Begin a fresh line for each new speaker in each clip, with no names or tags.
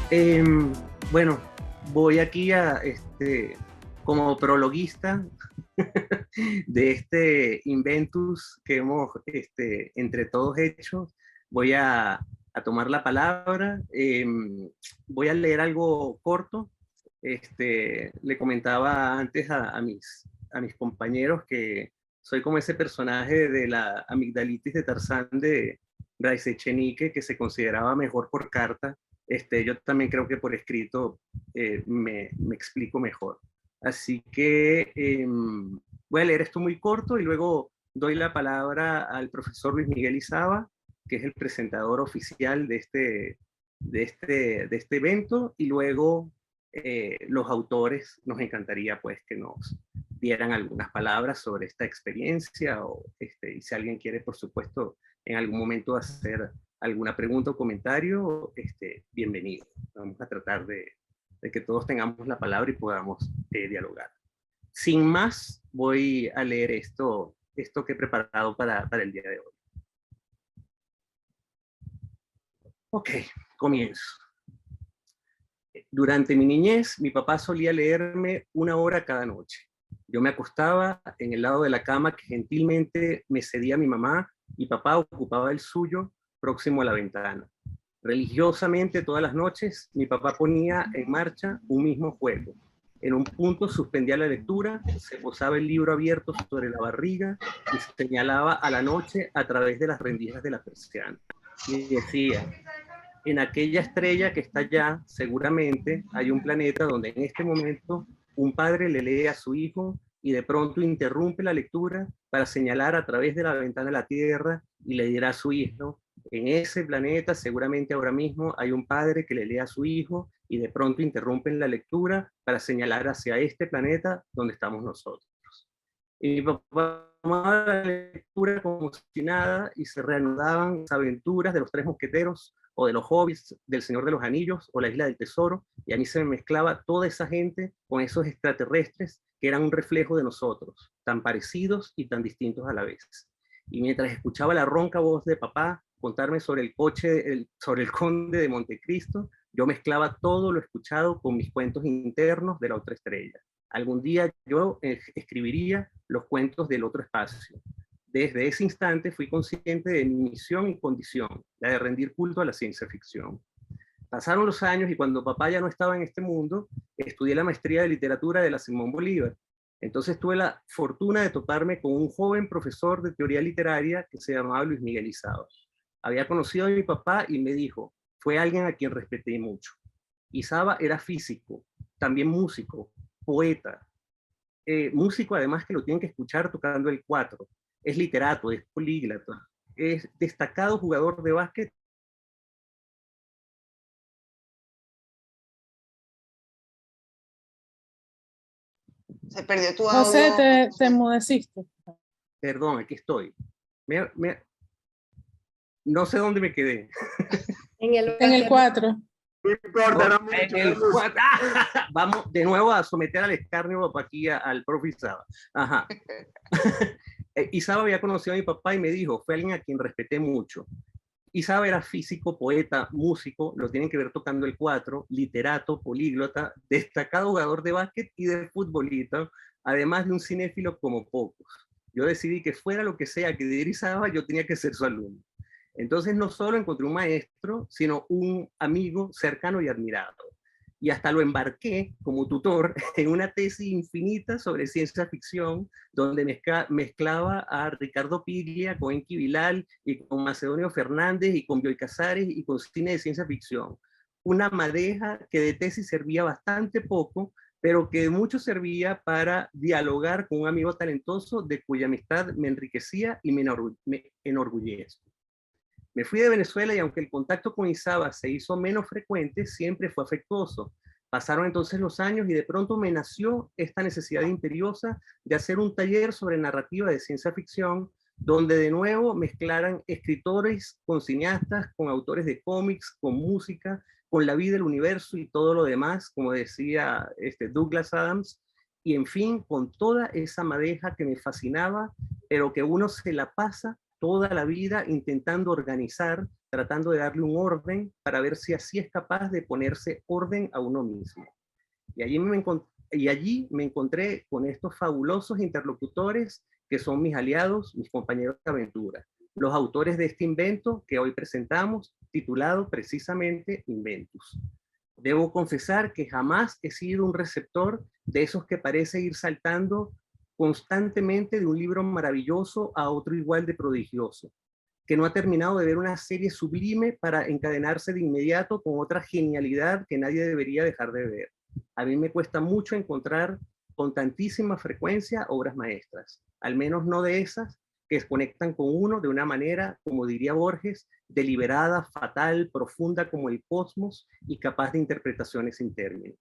Em, bueno, voy aquí como prologuista de este Inventus que hemos entre todos hecho. Voy a tomar la palabra. Voy a leer algo corto. Le comentaba antes a mis compañeros que soy como ese personaje de la amigdalitis de Tarzán de Bryce Echenique, que se consideraba mejor por carta. Yo también creo que por escrito me explico mejor. Así que voy a leer esto muy corto y luego doy la palabra al profesor Luis Miguel Izaba, que es el presentador oficial de este evento, y luego los autores, nos encantaría pues que nos dieran algunas palabras sobre esta experiencia, y si alguien quiere, por supuesto, en algún momento hacer alguna pregunta o comentario, bienvenido. Vamos a tratar de que todos tengamos la palabra y podamos dialogar. Sin más, voy a leer esto que he preparado para el día de hoy. Ok, comienzo. Durante mi niñez, mi papá solía leerme 1 hora cada noche. Yo me acostaba en el lado de la cama que gentilmente me cedía mi mamá y papá ocupaba el suyo próximo a la ventana. Religiosamente todas las noches mi papá ponía en marcha un mismo juego. En un punto suspendía la lectura, se posaba el libro abierto sobre la barriga y señalaba a la noche a través de las rendijas de la persiana. Y decía: en aquella estrella que está allá, seguramente hay un planeta donde en este momento un padre le lee a su hijo y de pronto interrumpe la lectura para señalar a través de la ventana de la Tierra y le dirá a su hijo: en ese planeta seguramente ahora mismo hay un padre que le lee a su hijo y de pronto interrumpen la lectura para señalar hacia este planeta donde estamos nosotros. Y mi papá tomaba la lectura como si nada y se reanudaban las aventuras de los Tres Mosqueteros o de los Hobbits, del Señor de los Anillos o la Isla del Tesoro, y a mí se me mezclaba toda esa gente con esos extraterrestres que eran un reflejo de nosotros, tan parecidos y tan distintos a la vez. Y mientras escuchaba la ronca voz de papá contarme sobre sobre el conde de Montecristo, yo mezclaba todo lo escuchado con mis cuentos internos de la otra estrella. Algún día yo escribiría los cuentos del otro espacio. Desde ese instante fui consciente de mi misión y condición, la de rendir culto a la ciencia ficción. Pasaron los años y cuando papá ya no estaba en este mundo, estudié la maestría de literatura de la Simón Bolívar. Entonces tuve la fortuna de toparme con un joven profesor de teoría literaria que se llamaba Luis Miguel Izaba. Había conocido a mi papá y me dijo: fue alguien a quien respeté mucho. Izaba era físico, también músico, poeta, músico además que lo tienen que escuchar tocando el cuatro, es literato, es políglota, es destacado jugador de básquet.
Se perdió tu
José,
audio.
te enmudeciste.
Perdón, aquí estoy. No sé dónde me quedé.
En el 4.
No importa, no, en el vamos de nuevo a someter al escarnio aquí al profe Izaba. Ajá. Izaba había conocido a mi papá y me dijo: fue alguien a quien respeté mucho. Izaba era físico, poeta, músico, lo tienen que ver tocando el cuatro, literato, políglota, destacado jugador de básquet y de futbolista, además de un cinéfilo como pocos. Yo decidí que fuera lo que sea que diera Izaba, yo tenía que ser su alumno. Entonces no solo encontré un maestro, sino un amigo cercano y admirado. Y hasta lo embarqué como tutor en una tesis infinita sobre ciencia ficción, donde mezclaba a Ricardo Piglia con Enki Bilal y con Macedonio Fernández y con Bioy Casares y con cine de ciencia ficción. Una madeja que de tesis servía bastante poco, pero que mucho servía para dialogar con un amigo talentoso de cuya amistad me enriquecía y me enorgullezco. Me fui de Venezuela y aunque el contacto con Izaba se hizo menos frecuente, siempre fue afectuoso. Pasaron entonces los años y de pronto me nació esta necesidad imperiosa de hacer un taller sobre narrativa de ciencia ficción, donde de nuevo mezclaran escritores con cineastas, con autores de cómics, con música, con la vida del universo y todo lo demás, como decía Douglas Adams, y en fin, con toda esa madeja que me fascinaba, pero que uno se la pasa toda la vida intentando organizar, tratando de darle un orden para ver si así es capaz de ponerse orden a uno mismo. Y allí me encontré con estos fabulosos interlocutores que son mis aliados, mis compañeros de aventura, los autores de este invento que hoy presentamos, titulado precisamente Inventus. Debo confesar que jamás he sido un receptor de esos que parece ir saltando constantemente de un libro maravilloso a otro igual de prodigioso, que no ha terminado de ver una serie sublime para encadenarse de inmediato con otra genialidad que nadie debería dejar de ver. A mí me cuesta mucho encontrar con tantísima frecuencia obras maestras, al menos no de esas que se conectan con uno de una manera, como diría Borges, deliberada, fatal, profunda como el cosmos y capaz de interpretaciones sin término.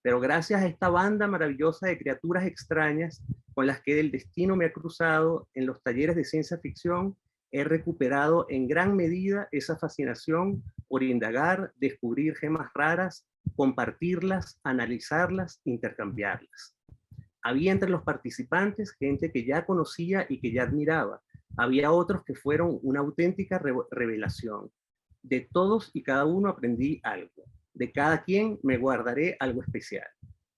Pero gracias a esta banda maravillosa de criaturas extrañas con las que el destino me ha cruzado en los talleres de ciencia ficción, he recuperado en gran medida esa fascinación por indagar, descubrir gemas raras, compartirlas, analizarlas, intercambiarlas. Había entre los participantes gente que ya conocía y que ya admiraba. Había otros que fueron una auténtica revelación. De todos y cada uno aprendí algo. De cada quien me guardaré algo especial.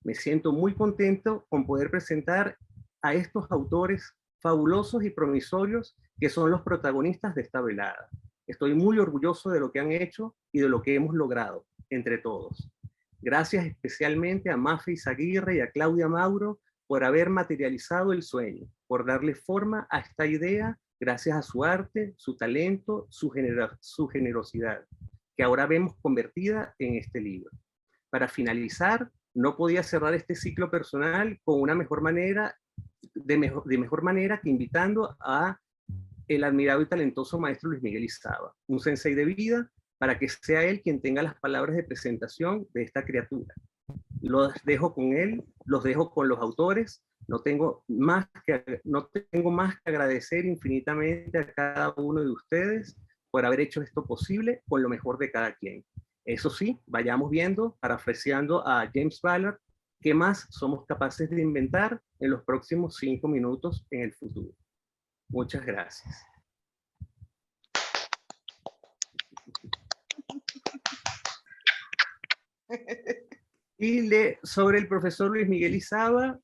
Me siento muy contento con poder presentar a estos autores fabulosos y promisorios que son los protagonistas de esta velada. Estoy muy orgulloso de lo que han hecho y de lo que hemos logrado entre todos. Gracias especialmente a Mafe Izaguirre y a Claudia Mauro por haber materializado el sueño, por darle forma a esta idea gracias a su arte, su talento, su generosidad, que ahora vemos convertida en este libro. Para finalizar, no podía cerrar este ciclo personal con una mejor manera, de mejor manera que invitando a el admirado y talentoso maestro Luis Miguel Izaba, un sensei de vida, para que sea él quien tenga las palabras de presentación de esta criatura. Los dejo con él, los dejo con los autores. No tengo más que agradecer infinitamente a cada uno de ustedes por haber hecho esto posible con lo mejor de cada quien. Eso sí, vayamos viendo, parafraseando a James Ballard, qué más somos capaces de inventar en los próximos 5 minutos en el futuro. Muchas gracias. Y sobre el profesor Luis Miguel Izaba,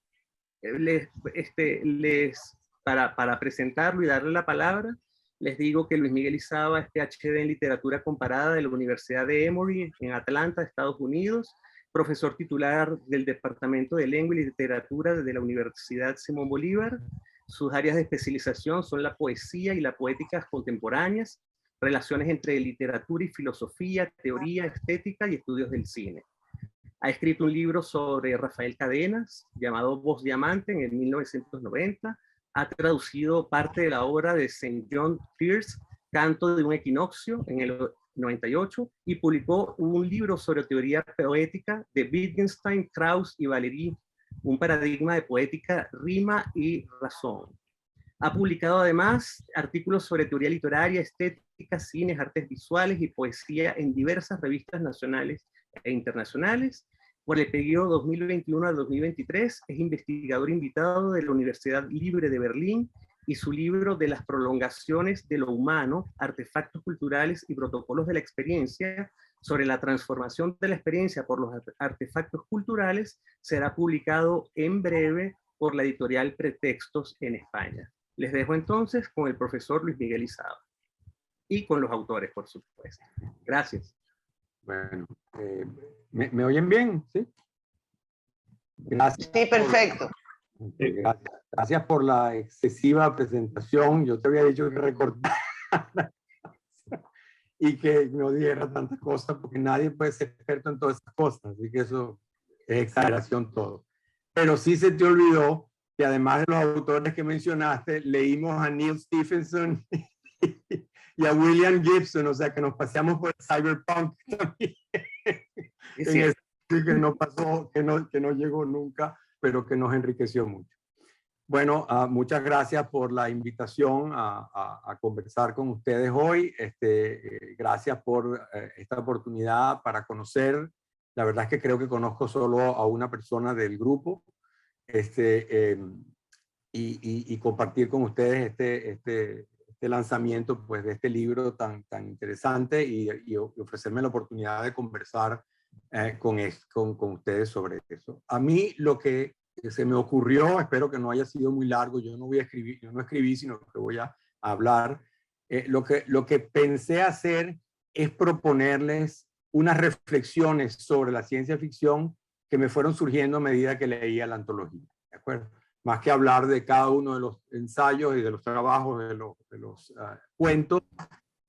para presentarlo y darle la palabra, les digo que Luis Miguel Izaba es PhD en Literatura Comparada de la Universidad de Emory en Atlanta, Estados Unidos, profesor titular del Departamento de Lengua y Literatura de la Universidad Simón Bolívar. Sus áreas de especialización son la poesía y la poética contemporáneas, relaciones entre literatura y filosofía, teoría, estética y estudios del cine. Ha escrito un libro sobre Rafael Cadenas, llamado Voz Diamante, en el 1990. Ha traducido parte de la obra de St. John Peirce, Canto de un equinoccio, en el 98, y publicó un libro sobre teoría poética de Wittgenstein, Krauss y Valéry, un paradigma de poética, rima y razón. Ha publicado además artículos sobre teoría literaria, estética, cines, artes visuales y poesía en diversas revistas nacionales e internacionales. Por el periodo 2021 al 2023 es investigador invitado de la Universidad Libre de Berlín, y su libro De las prolongaciones de lo humano, artefactos culturales y protocolos de la experiencia, sobre la transformación de la experiencia por los artefactos culturales, será publicado en breve por la editorial Pretextos en España. Les dejo entonces con el profesor Luis Miguel Izaba y con los autores, por supuesto. Gracias.
Bueno, ¿me oyen bien? ¿Sí? Gracias.
Sí, perfecto.
Gracias por la excesiva presentación. Yo te había dicho que recortara y que no dijera tantas cosas, porque nadie puede ser experto en todas esas cosas, así que eso es exageración todo. Pero sí se te olvidó que además de los autores que mencionaste, leímos a Neil Stephenson y a William Gibson, o sea que nos paseamos por el cyberpunk también. Que no pasó, que no llegó nunca, pero que nos enriqueció mucho. Bueno, muchas gracias por la invitación a conversar con ustedes hoy. Gracias por esta oportunidad para conocer. La verdad es que creo que conozco solo a una persona del grupo. Y compartir con ustedes este este lanzamiento pues, de este libro tan interesante y ofrecerme la oportunidad de conversar con ustedes sobre eso. A mí lo que se me ocurrió, espero que no haya sido muy largo, yo no escribí, sino que voy a hablar. Lo que pensé hacer es proponerles unas reflexiones sobre la ciencia ficción que me fueron surgiendo a medida que leía la antología, ¿de acuerdo? Más que hablar de cada uno de los ensayos y de los trabajos, de los cuentos,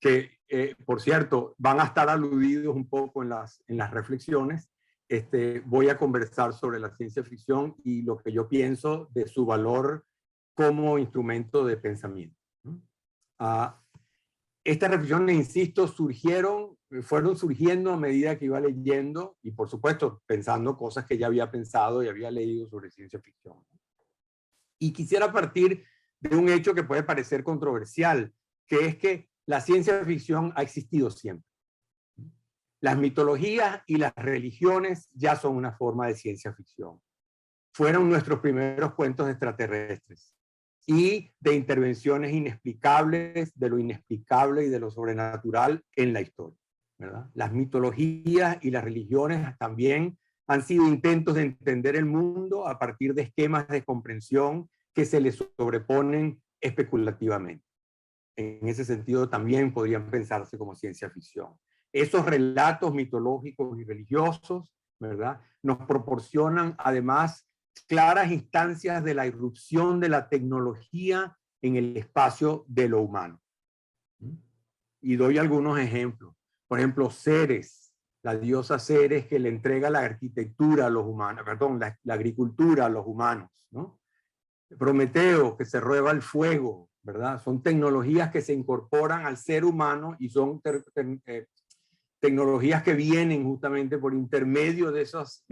que, por cierto, van a estar aludidos un poco en las reflexiones. Voy a conversar sobre la ciencia ficción y lo que yo pienso de su valor como instrumento de pensamiento. Estas reflexiones, insisto, fueron surgiendo a medida que iba leyendo y, por supuesto, pensando cosas que ya había pensado y había leído sobre ciencia ficción. Y quisiera partir de un hecho que puede parecer controversial, que es que la ciencia ficción ha existido siempre. Las mitologías y las religiones ya son una forma de ciencia ficción. Fueron nuestros primeros cuentos extraterrestres y de intervenciones inexplicables, de lo inexplicable y de lo sobrenatural en la historia, ¿verdad? Las mitologías y las religiones también han sido intentos de entender el mundo a partir de esquemas de comprensión que se les sobreponen especulativamente. En ese sentido también podrían pensarse como ciencia ficción. Esos relatos mitológicos y religiosos, ¿verdad?, nos proporcionan además claras instancias de la irrupción de la tecnología en el espacio de lo humano. Y doy algunos ejemplos. Por ejemplo, Ceres, la diosa Ceres, que le entrega la arquitectura a los humanos, perdón, la agricultura a los humanos, ¿no? Prometeo, que se roba el fuego, ¿verdad? Son tecnologías que se incorporan al ser humano y son tecnologías que vienen justamente por intermedio de esos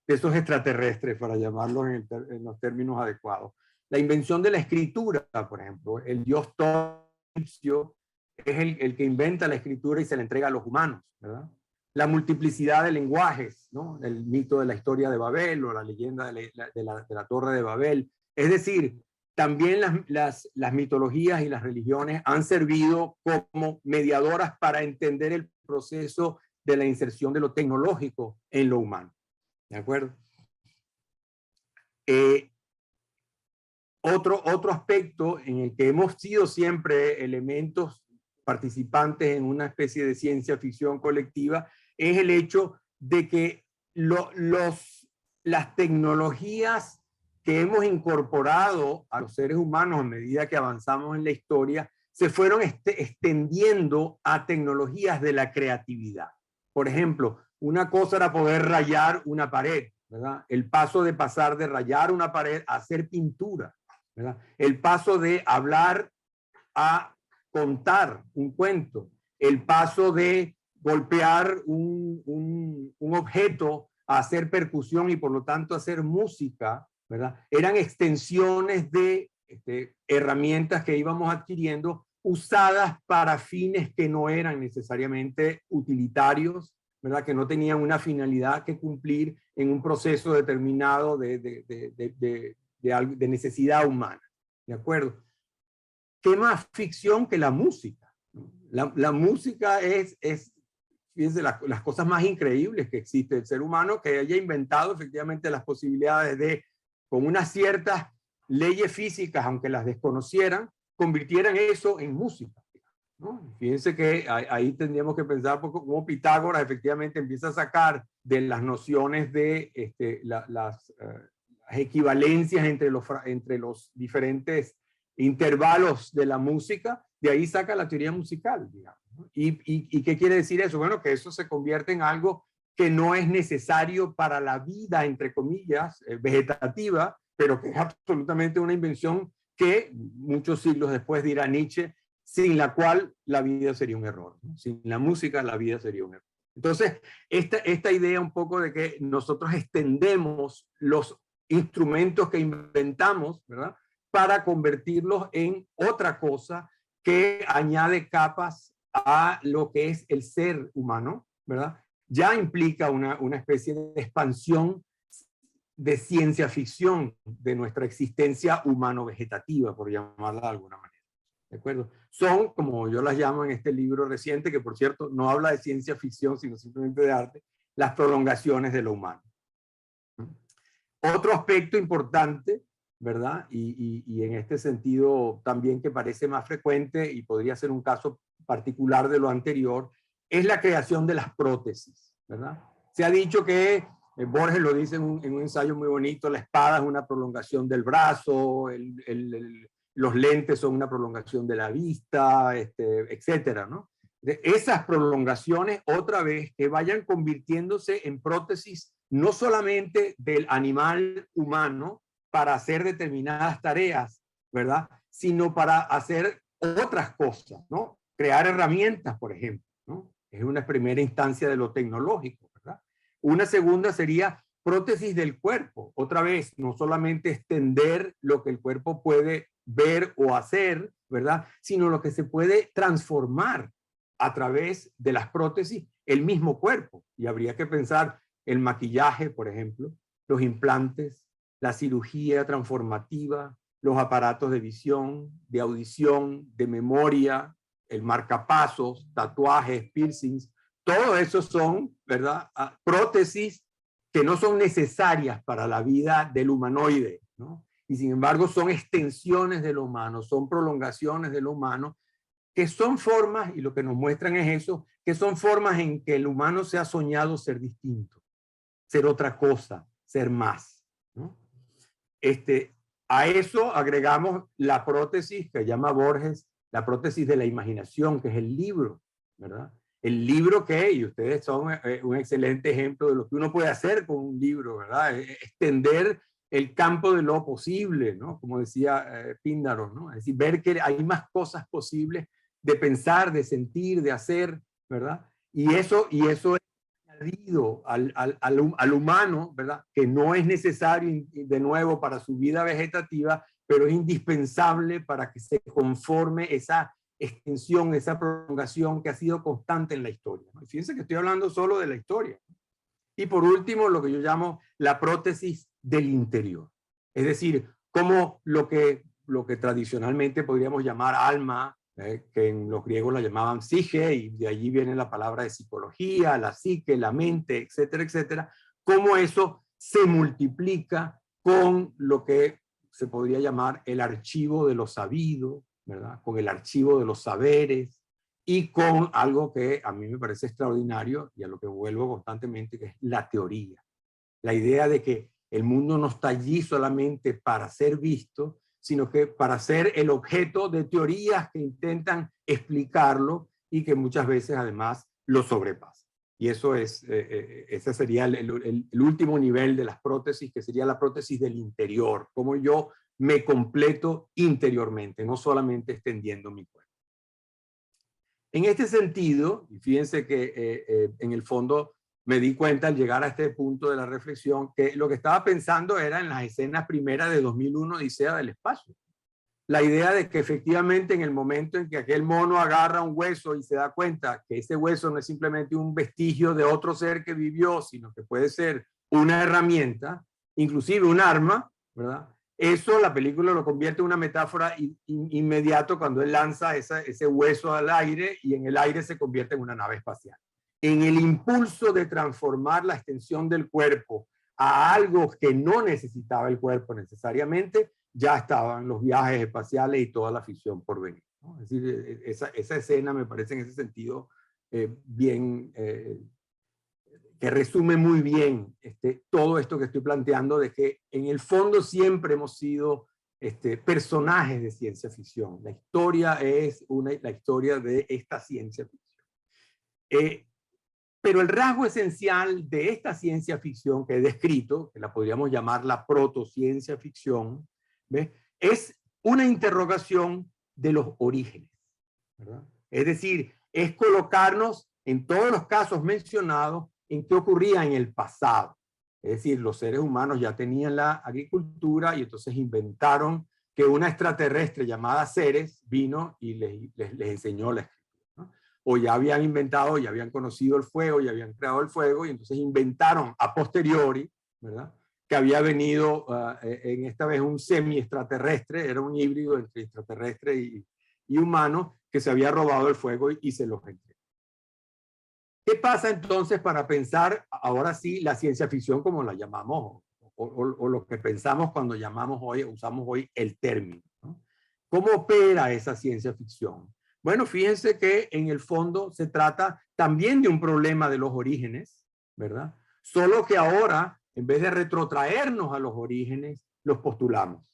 extraterrestres, para llamarlos en los términos adecuados. La invención de la escritura, por ejemplo, el dios Egipcio es el que inventa la escritura y se la entrega a los humanos, ¿verdad? La multiplicidad de lenguajes, ¿no? El mito de la historia de Babel o la leyenda de la Torre de Babel. Es decir, también las mitologías y las religiones han servido como mediadoras para entender el proceso de la inserción de lo tecnológico en lo humano. ¿De acuerdo? Otro aspecto en el que hemos sido siempre elementos participantes en una especie de ciencia ficción colectiva es el hecho de que las tecnologías que hemos incorporado a los seres humanos a medida que avanzamos en la historia se fueron extendiendo a tecnologías de la creatividad. Por ejemplo, una cosa era poder rayar una pared, ¿verdad? El paso de pasar de rayar una pared a hacer pintura, ¿verdad? El paso de hablar a contar un cuento, el paso de golpear un objeto a hacer percusión y por lo tanto hacer música, ¿verdad? Eran extensiones de herramientas que íbamos adquiriendo usadas para fines que no eran necesariamente utilitarios, ¿verdad? Que no tenían una finalidad que cumplir en un proceso determinado de necesidad humana. ¿De acuerdo? ¿Qué más ficción que la música? La música es fíjense, las cosas más increíbles que existe el ser humano, que haya inventado efectivamente las posibilidades de, con unas ciertas leyes físicas, aunque las desconocieran, convirtieran eso en música, ¿no? Fíjense que ahí tendríamos que pensar cómo Pitágoras efectivamente empieza a sacar de las nociones de las equivalencias entre los diferentes intervalos de la música, de ahí saca la teoría musical, digamos, ¿no? ¿Y qué quiere decir eso? Bueno, que eso se convierte en algo que no es necesario para la vida, entre comillas, vegetativa, pero que es absolutamente una invención que muchos siglos después dirá Nietzsche, sin la cual la vida sería un error, ¿no? Sin la música la vida sería un error. Entonces, esta idea un poco de que nosotros extendemos los instrumentos que inventamos, ¿verdad?, para convertirlos en otra cosa que añade capas a lo que es el ser humano, ¿verdad? Ya implica una especie de expansión de ciencia ficción de nuestra existencia humano-vegetativa, por llamarla de alguna manera. ¿de acuerdo? Son, como yo las llamo en este libro reciente, que por cierto no habla de ciencia ficción, sino simplemente de arte, las prolongaciones de lo humano. Otro aspecto importante, ¿verdad? Y en este sentido también que parece más frecuente y podría ser un caso particular de lo anterior, es la creación de las prótesis, ¿verdad? Se ha dicho que, Borges lo dice en un ensayo muy bonito, la espada es una prolongación del brazo, los lentes son una prolongación de la vista, etcétera, ¿no? De esas prolongaciones, otra vez, que vayan convirtiéndose en prótesis no solamente del animal humano para hacer determinadas tareas, ¿verdad? Sino para hacer otras cosas, ¿no? Crear herramientas, por ejemplo, ¿no? Es una primera instancia de lo tecnológico, ¿verdad? Una segunda sería prótesis del cuerpo. Otra vez, no solamente extender lo que el cuerpo puede ver o hacer, ¿verdad? Sino lo que se puede transformar a través de las prótesis el mismo cuerpo. Y habría que pensar el maquillaje, por ejemplo, los implantes, la cirugía transformativa, los aparatos de visión, de audición, de memoria, el marcapasos, tatuajes, piercings, todo eso son, ¿verdad?, prótesis que no son necesarias para la vida del humanoide, ¿no? Y sin embargo son extensiones de lo humano, son prolongaciones de lo humano, que son formas, y lo que nos muestran es eso, que son formas en que el humano se ha soñado ser distinto, ser otra cosa, ser más, ¿no? A eso agregamos la prótesis que llama Borges, la prótesis de la imaginación, que es el libro, ¿verdad? El libro que, y ustedes son un excelente ejemplo de lo que uno puede hacer con un libro, ¿verdad? Extender el campo de lo posible, ¿no? Como decía Píndaro, ¿no? Es decir, ver que hay más cosas posibles de pensar, de sentir, de hacer, ¿verdad? Y eso es añadido al humano, ¿verdad? Que no es necesario de nuevo para su vida vegetativa, pero es indispensable para que se conforme esa extensión, esa prolongación que ha sido constante en la historia, ¿no? Fíjense que estoy hablando solo de la historia. Y por último, lo que yo llamo la prótesis del interior. Es decir, como lo que tradicionalmente podríamos llamar alma, que en los griegos la llamaban psique, y de allí viene la palabra de psicología, la psique, la mente, etcétera, etcétera, cómo eso se multiplica con lo que se podría llamar el archivo de lo sabido, ¿verdad? Con el archivo de los saberes, y con algo que a mí me parece extraordinario y a lo que vuelvo constantemente, que es la teoría. La idea de que el mundo no está allí solamente para ser visto, sino que para ser el objeto de teorías que intentan explicarlo y que muchas veces además lo sobrepasan. Y eso es, ese sería el último nivel de las prótesis, que sería la prótesis del interior, cómo yo me completo interiormente, no solamente extendiendo mi cuerpo. En este sentido, y fíjense que en el fondo me di cuenta al llegar a este punto de la reflexión que lo que estaba pensando era en las escenas primeras de 2001, Odisea del espacio. La idea de que efectivamente en el momento en que aquel mono agarra un hueso y se da cuenta que ese hueso no es simplemente un vestigio de otro ser que vivió, sino que puede ser una herramienta, inclusive un arma, ¿verdad? Eso la película lo convierte en una metáfora inmediato cuando él lanza ese hueso al aire y en el aire se convierte en una nave espacial. En el impulso de transformar la extensión del cuerpo a algo que no necesitaba el cuerpo necesariamente, ya estaban los viajes espaciales y toda la ficción por venir, ¿no? Es decir, esa escena me parece en ese sentido bien, que resume muy bien todo esto que estoy planteando, de que en el fondo siempre hemos sido personajes de ciencia ficción. La historia es la historia de esta ciencia ficción. Pero el rasgo esencial de esta ciencia ficción que he descrito, que la podríamos llamar la protociencia ficción, ¿ves?, es una interrogación de los orígenes, ¿verdad? Es decir, es colocarnos en todos los casos mencionados en qué ocurría en el pasado. Es decir, los seres humanos ya tenían la agricultura y entonces inventaron que una extraterrestre llamada Ceres vino y les enseñó la escritura, ¿no? O ya habían inventado, ya habían conocido el fuego, ya habían creado el fuego y entonces inventaron a posteriori, ¿verdad?, que había venido en esta vez un semi-extraterrestre, era un híbrido entre extraterrestre y humano que se había robado el fuego y se los entregó. ¿Qué pasa entonces para pensar ahora sí la ciencia ficción como la llamamos o lo que pensamos cuando usamos hoy el término, ¿no? ¿Cómo opera esa ciencia ficción? Bueno, fíjense que en el fondo se trata también de un problema de los orígenes, ¿verdad? Solo que ahora, en vez de retrotraernos a los orígenes, los postulamos.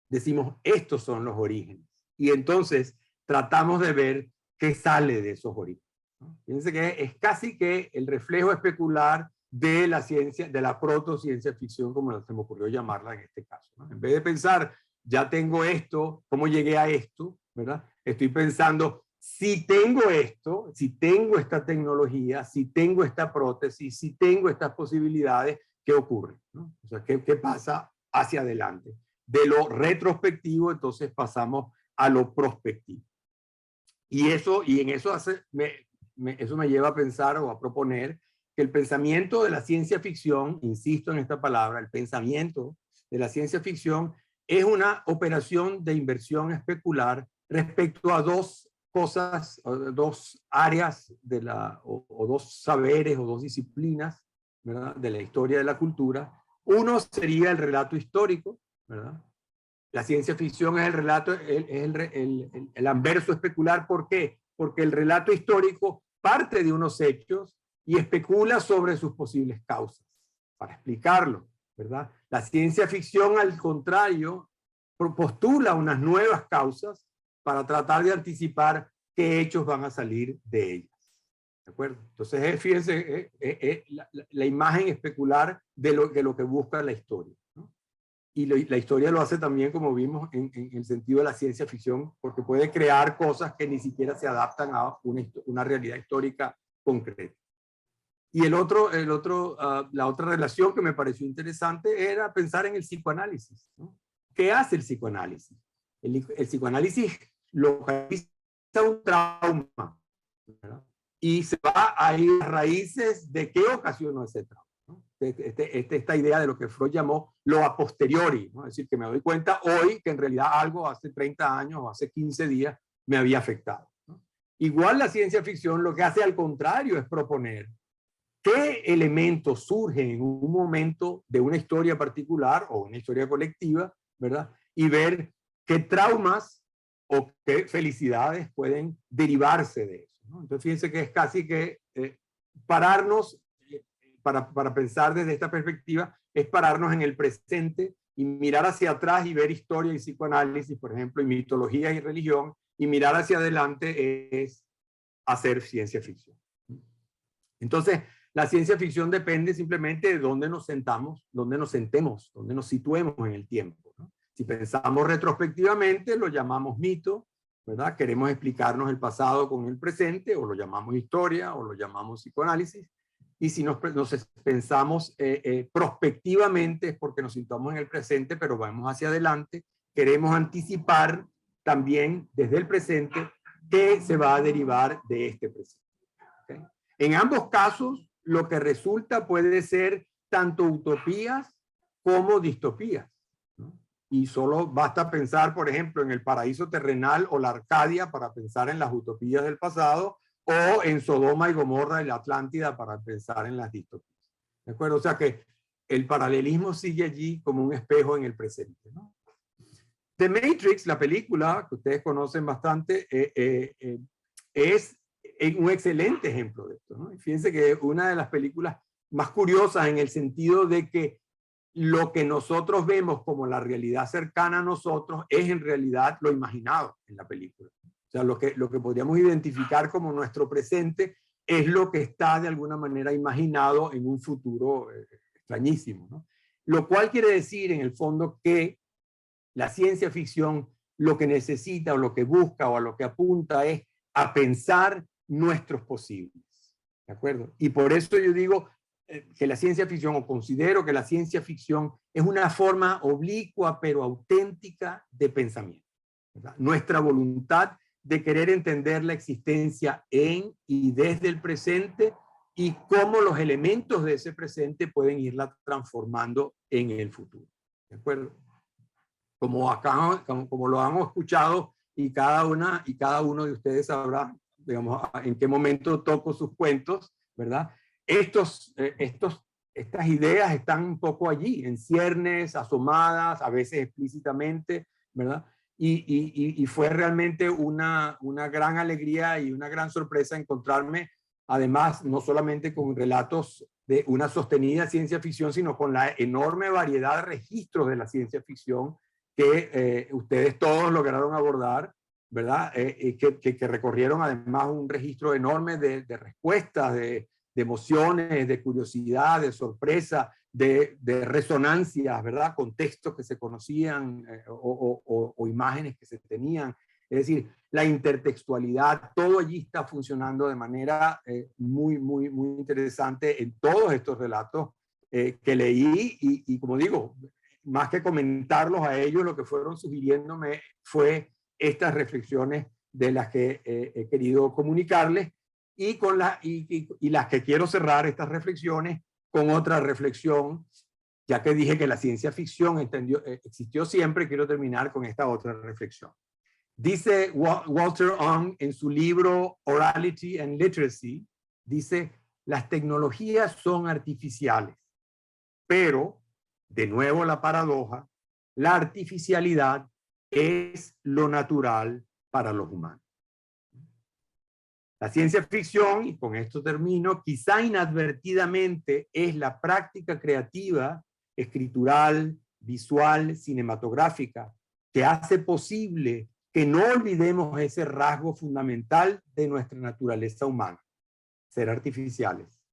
Decimos, estos son los orígenes. Y entonces tratamos de ver qué sale de esos orígenes, ¿no? Fíjense que es casi que el reflejo especular de la ciencia, de la protociencia ficción, como se me ocurrió llamarla en este caso, ¿no? En vez de pensar, ya tengo esto, ¿cómo llegué a esto? ¿Verdad? Estoy pensando, si tengo esto, si tengo esta tecnología, si tengo esta prótesis, si tengo estas posibilidades, ¿qué ocurre? ¿No? O sea, ¿qué pasa hacia adelante? De lo retrospectivo, entonces pasamos a lo prospectivo. Y en eso eso me lleva a pensar o a proponer que el pensamiento de la ciencia ficción, insisto en esta palabra, el pensamiento de la ciencia ficción es una operación de inversión especular respecto a dos cosas, dos áreas o dos saberes o dos disciplinas, ¿verdad?, de la historia de la cultura. Uno sería el relato histórico, ¿verdad? La ciencia ficción es el relato, el anverso especular. ¿Por qué? Porque el relato histórico parte de unos hechos y especula sobre sus posibles causas, para explicarlo, ¿verdad? La ciencia ficción, al contrario, postula unas nuevas causas para tratar de anticipar qué hechos van a salir de ellas. ¿De acuerdo? Entonces, fíjense, la imagen especular de lo que busca la historia, ¿no? Y la historia lo hace también, como vimos, en el sentido de la ciencia ficción, porque puede crear cosas que ni siquiera se adaptan a una realidad histórica concreta. Y la otra relación que me pareció interesante era pensar en el psicoanálisis, ¿no? ¿Qué hace el psicoanálisis? El psicoanálisis localiza un trauma, ¿verdad? Y se va a ir a raíces de qué ocasionó ese trauma, ¿no? Esta idea de lo que Freud llamó lo a posteriori, ¿no? Es decir, que me doy cuenta hoy que en realidad algo hace 30 años o hace 15 días me había afectado, ¿no? Igual la ciencia ficción lo que hace al contrario es proponer qué elementos surgen en un momento de una historia particular o una historia colectiva, ¿verdad? Y ver qué traumas o qué felicidades pueden derivarse de eso, ¿no? Entonces, fíjense que es casi que pararnos, para pensar desde esta perspectiva, es pararnos en el presente y mirar hacia atrás y ver historia y psicoanálisis, por ejemplo, y mitología y religión, y mirar hacia adelante es hacer ciencia ficción. Entonces, la ciencia ficción depende simplemente de dónde nos sentamos, dónde nos sentemos, dónde nos situemos en el tiempo, ¿no? Si pensamos retrospectivamente, lo llamamos mito, ¿verdad? Queremos explicarnos el pasado con el presente, o lo llamamos historia, o lo llamamos psicoanálisis. Y si nos pensamos prospectivamente, es porque nos situamos en el presente, pero vamos hacia adelante. Queremos anticipar también desde el presente qué se va a derivar de este presente, ¿okay? En ambos casos, lo que resulta puede ser tanto utopías como distopías, ¿no? Y solo basta pensar, por ejemplo, en el paraíso terrenal o la Arcadia para pensar en las utopías del pasado, o en Sodoma y Gomorra y la Atlántida para pensar en las distopías. ¿De acuerdo? O sea que el paralelismo sigue allí como un espejo en el presente, ¿no? The Matrix, la película que ustedes conocen bastante, es un excelente ejemplo de esto, ¿no? Y fíjense que es una de las películas más curiosas en el sentido de que lo que nosotros vemos como la realidad cercana a nosotros es en realidad lo imaginado en la película. O sea, lo que podríamos identificar como nuestro presente es lo que está de alguna manera imaginado en un futuro extrañísimo, ¿no? Lo cual quiere decir en el fondo que la ciencia ficción lo que necesita o lo que busca o a lo que apunta es a pensar nuestros posibles, ¿de acuerdo? Y por eso yo digo que la ciencia ficción, o considero que la ciencia ficción es una forma oblicua pero auténtica de pensamiento, ¿verdad? Nuestra voluntad de querer entender la existencia en y desde el presente y cómo los elementos de ese presente pueden irla transformando en el futuro, ¿de acuerdo? Como lo han escuchado y cada uno de ustedes sabrá, digamos, en qué momento toco sus cuentos, ¿verdad? Estas ideas están un poco allí, en ciernes, asomadas, a veces explícitamente, ¿verdad? Y fue realmente una gran alegría y una gran sorpresa encontrarme, además, no solamente con relatos de una sostenida ciencia ficción, sino con la enorme variedad de registros de la ciencia ficción que ustedes todos lograron abordar, ¿verdad? Que recorrieron además un registro enorme de respuestas, de emociones, de curiosidad, de sorpresa, de resonancias, ¿verdad? Contextos que se conocían o imágenes que se tenían. Es decir, la intertextualidad, todo allí está funcionando de manera muy interesante en todos estos relatos que leí y como digo, más que comentarlos a ellos, lo que fueron sugiriéndome fue estas reflexiones de las que he querido comunicarles y las que quiero cerrar estas reflexiones con otra reflexión, ya que dije que la ciencia ficción existió siempre, quiero terminar con esta otra reflexión. Dice Walter Ong en su libro Orality and Literacy, dice, las tecnologías son artificiales, pero, de nuevo la paradoja, la artificialidad es lo natural para los humanos. La ciencia ficción, y con esto termino, quizá inadvertidamente es la práctica creativa, escritural, visual, cinematográfica, que hace posible que no olvidemos ese rasgo fundamental de nuestra naturaleza humana, ser artificiales.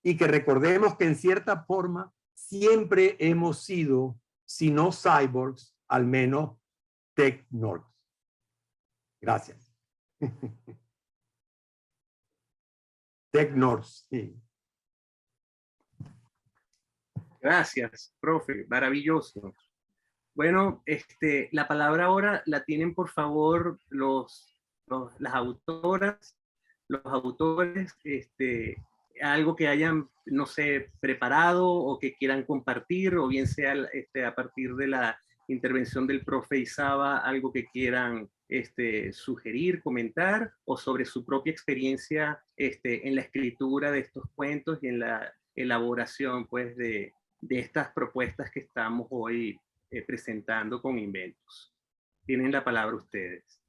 Y que recordemos que en cierta forma siempre hemos sido, si no cyborgs, al menos technords. Gracias. Technords, sí.
Gracias, profe, maravilloso. Bueno, la palabra ahora la tienen, por favor, las autoras, los autores, algo que hayan, no sé, preparado o que quieran compartir, o bien sea a partir de la intervención del profe Isaba, algo que quieran sugerir, comentar, o sobre su propia experiencia en la escritura de estos cuentos y en la elaboración, pues, de estas propuestas que estamos hoy presentando con Inventus. Tienen la palabra ustedes.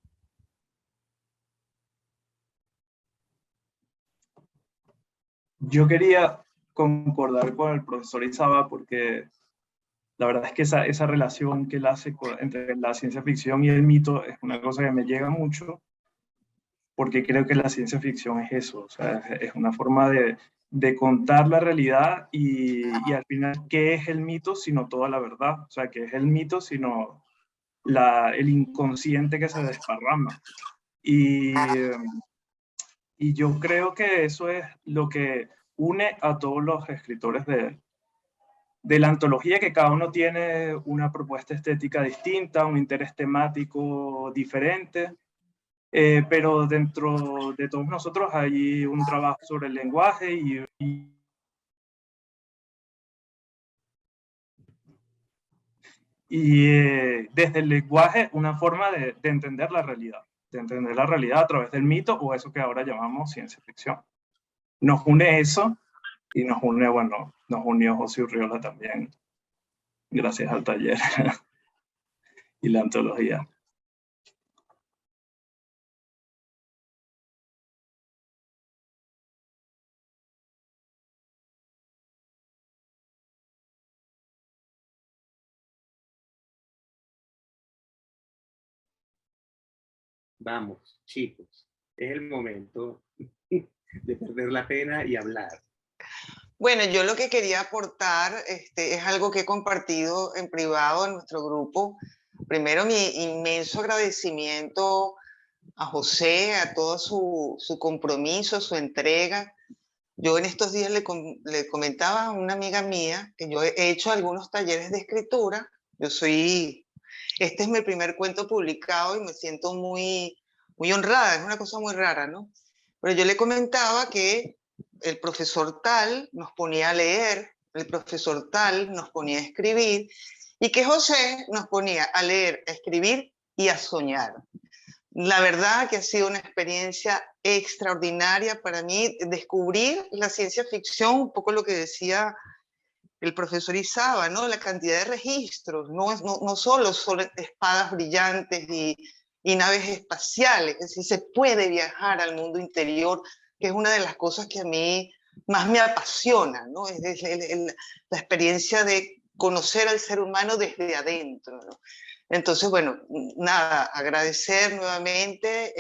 Yo quería concordar con el profesor Isaba porque la verdad es que esa relación que él hace entre la ciencia ficción y el mito es una cosa que me llega mucho, porque creo que la ciencia ficción es eso, o sea, es una forma de contar la realidad y al final, ¿qué es el mito sino toda la verdad? O sea, ¿qué es el mito sino el inconsciente que se desparrama? Y yo creo que eso es lo que une a todos los escritores de la antología, que cada uno tiene una propuesta estética distinta, un interés temático diferente, pero dentro de todos nosotros hay un trabajo sobre el lenguaje y desde el lenguaje una forma de entender la realidad, a través del mito o eso que ahora llamamos ciencia ficción. Nos une eso y nos unió José Urriola también, gracias al taller y la antología.
Vamos, chicos, es el momento de perder la pena y hablar.
Bueno, yo lo que quería aportar es algo que he compartido en privado en nuestro grupo. Primero, mi inmenso agradecimiento a José, a todo su compromiso, su entrega. Yo en estos días le comentaba a una amiga mía que yo he hecho algunos talleres de escritura. Este es mi primer cuento publicado y me siento muy honrada, es una cosa muy rara, ¿no? Pero yo le comentaba que el profesor tal nos ponía a leer, el profesor tal nos ponía a escribir, y que José nos ponía a leer, a escribir y a soñar. La verdad que ha sido una experiencia extraordinaria para mí descubrir la ciencia ficción, un poco lo que decía el profesor Izaba, ¿no? La cantidad de registros, no solo son espadas brillantes y naves espaciales, es decir, se puede viajar al mundo interior, que es una de las cosas que a mí más me apasiona, ¿no? Es la experiencia de conocer al ser humano desde adentro, ¿no? Entonces, bueno, nada, agradecer nuevamente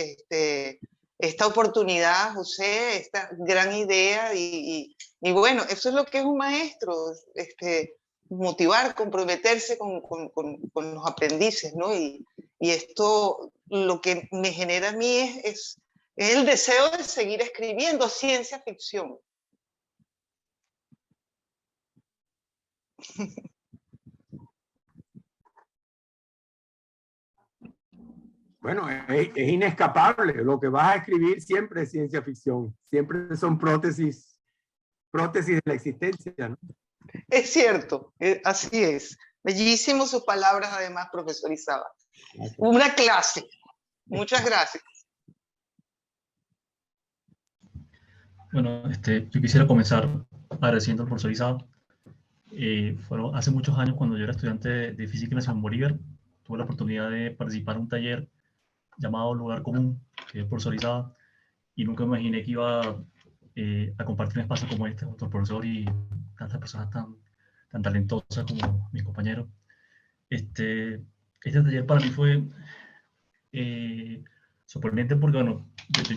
esta oportunidad, José, esta gran idea y bueno, eso es lo que es un maestro, motivar, comprometerse con los aprendices, ¿no? Y esto lo que me genera a mí es el deseo de seguir escribiendo ciencia ficción.
Bueno, es inescapable. Lo que vas a escribir siempre es ciencia ficción. Siempre son prótesis de la existencia, ¿no?
Es cierto, así es. Bellísimo sus palabras, además, profesor Izaba.
Gracias.
Una clase. Muchas gracias.
Bueno, yo quisiera comenzar agradeciendo al profesor Izaba. Fueron hace muchos años, cuando yo era estudiante de física en la Simón Bolívar, tuve la oportunidad de participar en un taller llamado Lugar Común, que es el profesor Izaba, y nunca me imaginé que iba a compartir un espacio como este, otro profesor y tantas personas tan talentosas como mis compañeros. Este taller para mí fue sorprendente porque, bueno,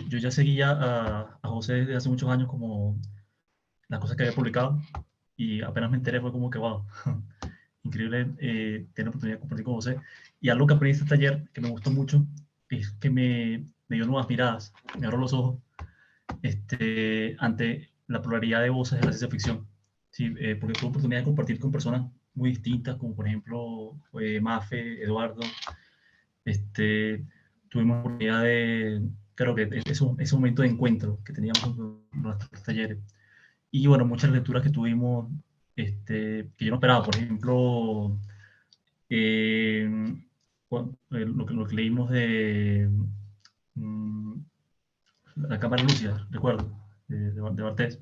yo ya seguía a José desde hace muchos años, como las cosas que había publicado, y apenas me enteré fue como que, wow, increíble tener la oportunidad de compartir con José. Y algo que aprendí en este taller que me gustó mucho es que me dio nuevas miradas, me abrió los ojos ante la pluralidad de voces de la ciencia ficción. Sí, porque tuve oportunidad de compartir con personas muy distintas, como por ejemplo Mafe, Eduardo. Tuvimos la oportunidad de, creo que ese momento de encuentro que teníamos en nuestros talleres. Y bueno, muchas lecturas que tuvimos que yo no esperaba. Por ejemplo, lo que leímos de La Cámara Lúcida, recuerdo, de Bartés.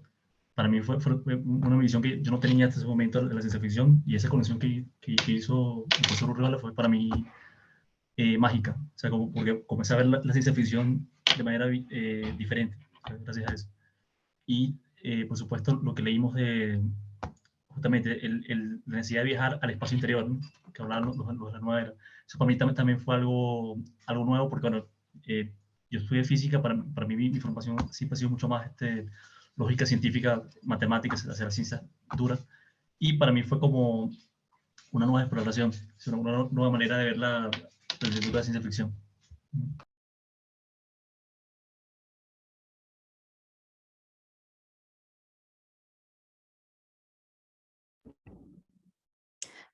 Para mí fue una visión que yo no tenía hasta ese momento de la ciencia ficción, y esa conexión que hizo el profesor Urriola fue para mí mágica. O sea, porque comencé a ver la ciencia ficción de manera diferente, gracias a eso. Y, por supuesto, lo que leímos de justamente la necesidad de viajar al espacio interior, ¿no? Que hablaban los de la nueva era. Eso para mí también fue algo nuevo, porque bueno, yo estudié física, para mí mi formación siempre ha sido mucho más lógica científica, matemáticas, hacia la ciencia dura, y para mí fue como una nueva exploración, una nueva manera de ver la literatura de ciencia ficción.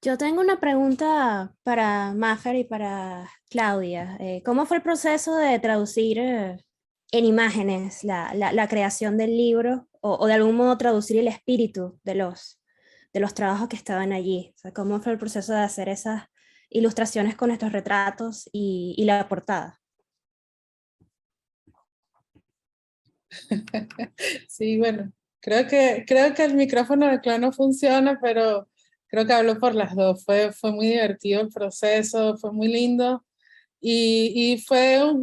Yo tengo una pregunta para Mafer y para Claudia. ¿Cómo fue el proceso de traducir en imágenes la creación del libro, o de algún modo traducir el espíritu de los trabajos que estaban allí? O sea, ¿cómo fue el proceso de hacer esas ilustraciones con estos retratos y la portada?
Sí, bueno, creo que el micrófono de Clau no funciona, pero creo que hablo por las dos. Fue muy divertido el proceso, fue muy lindo. Y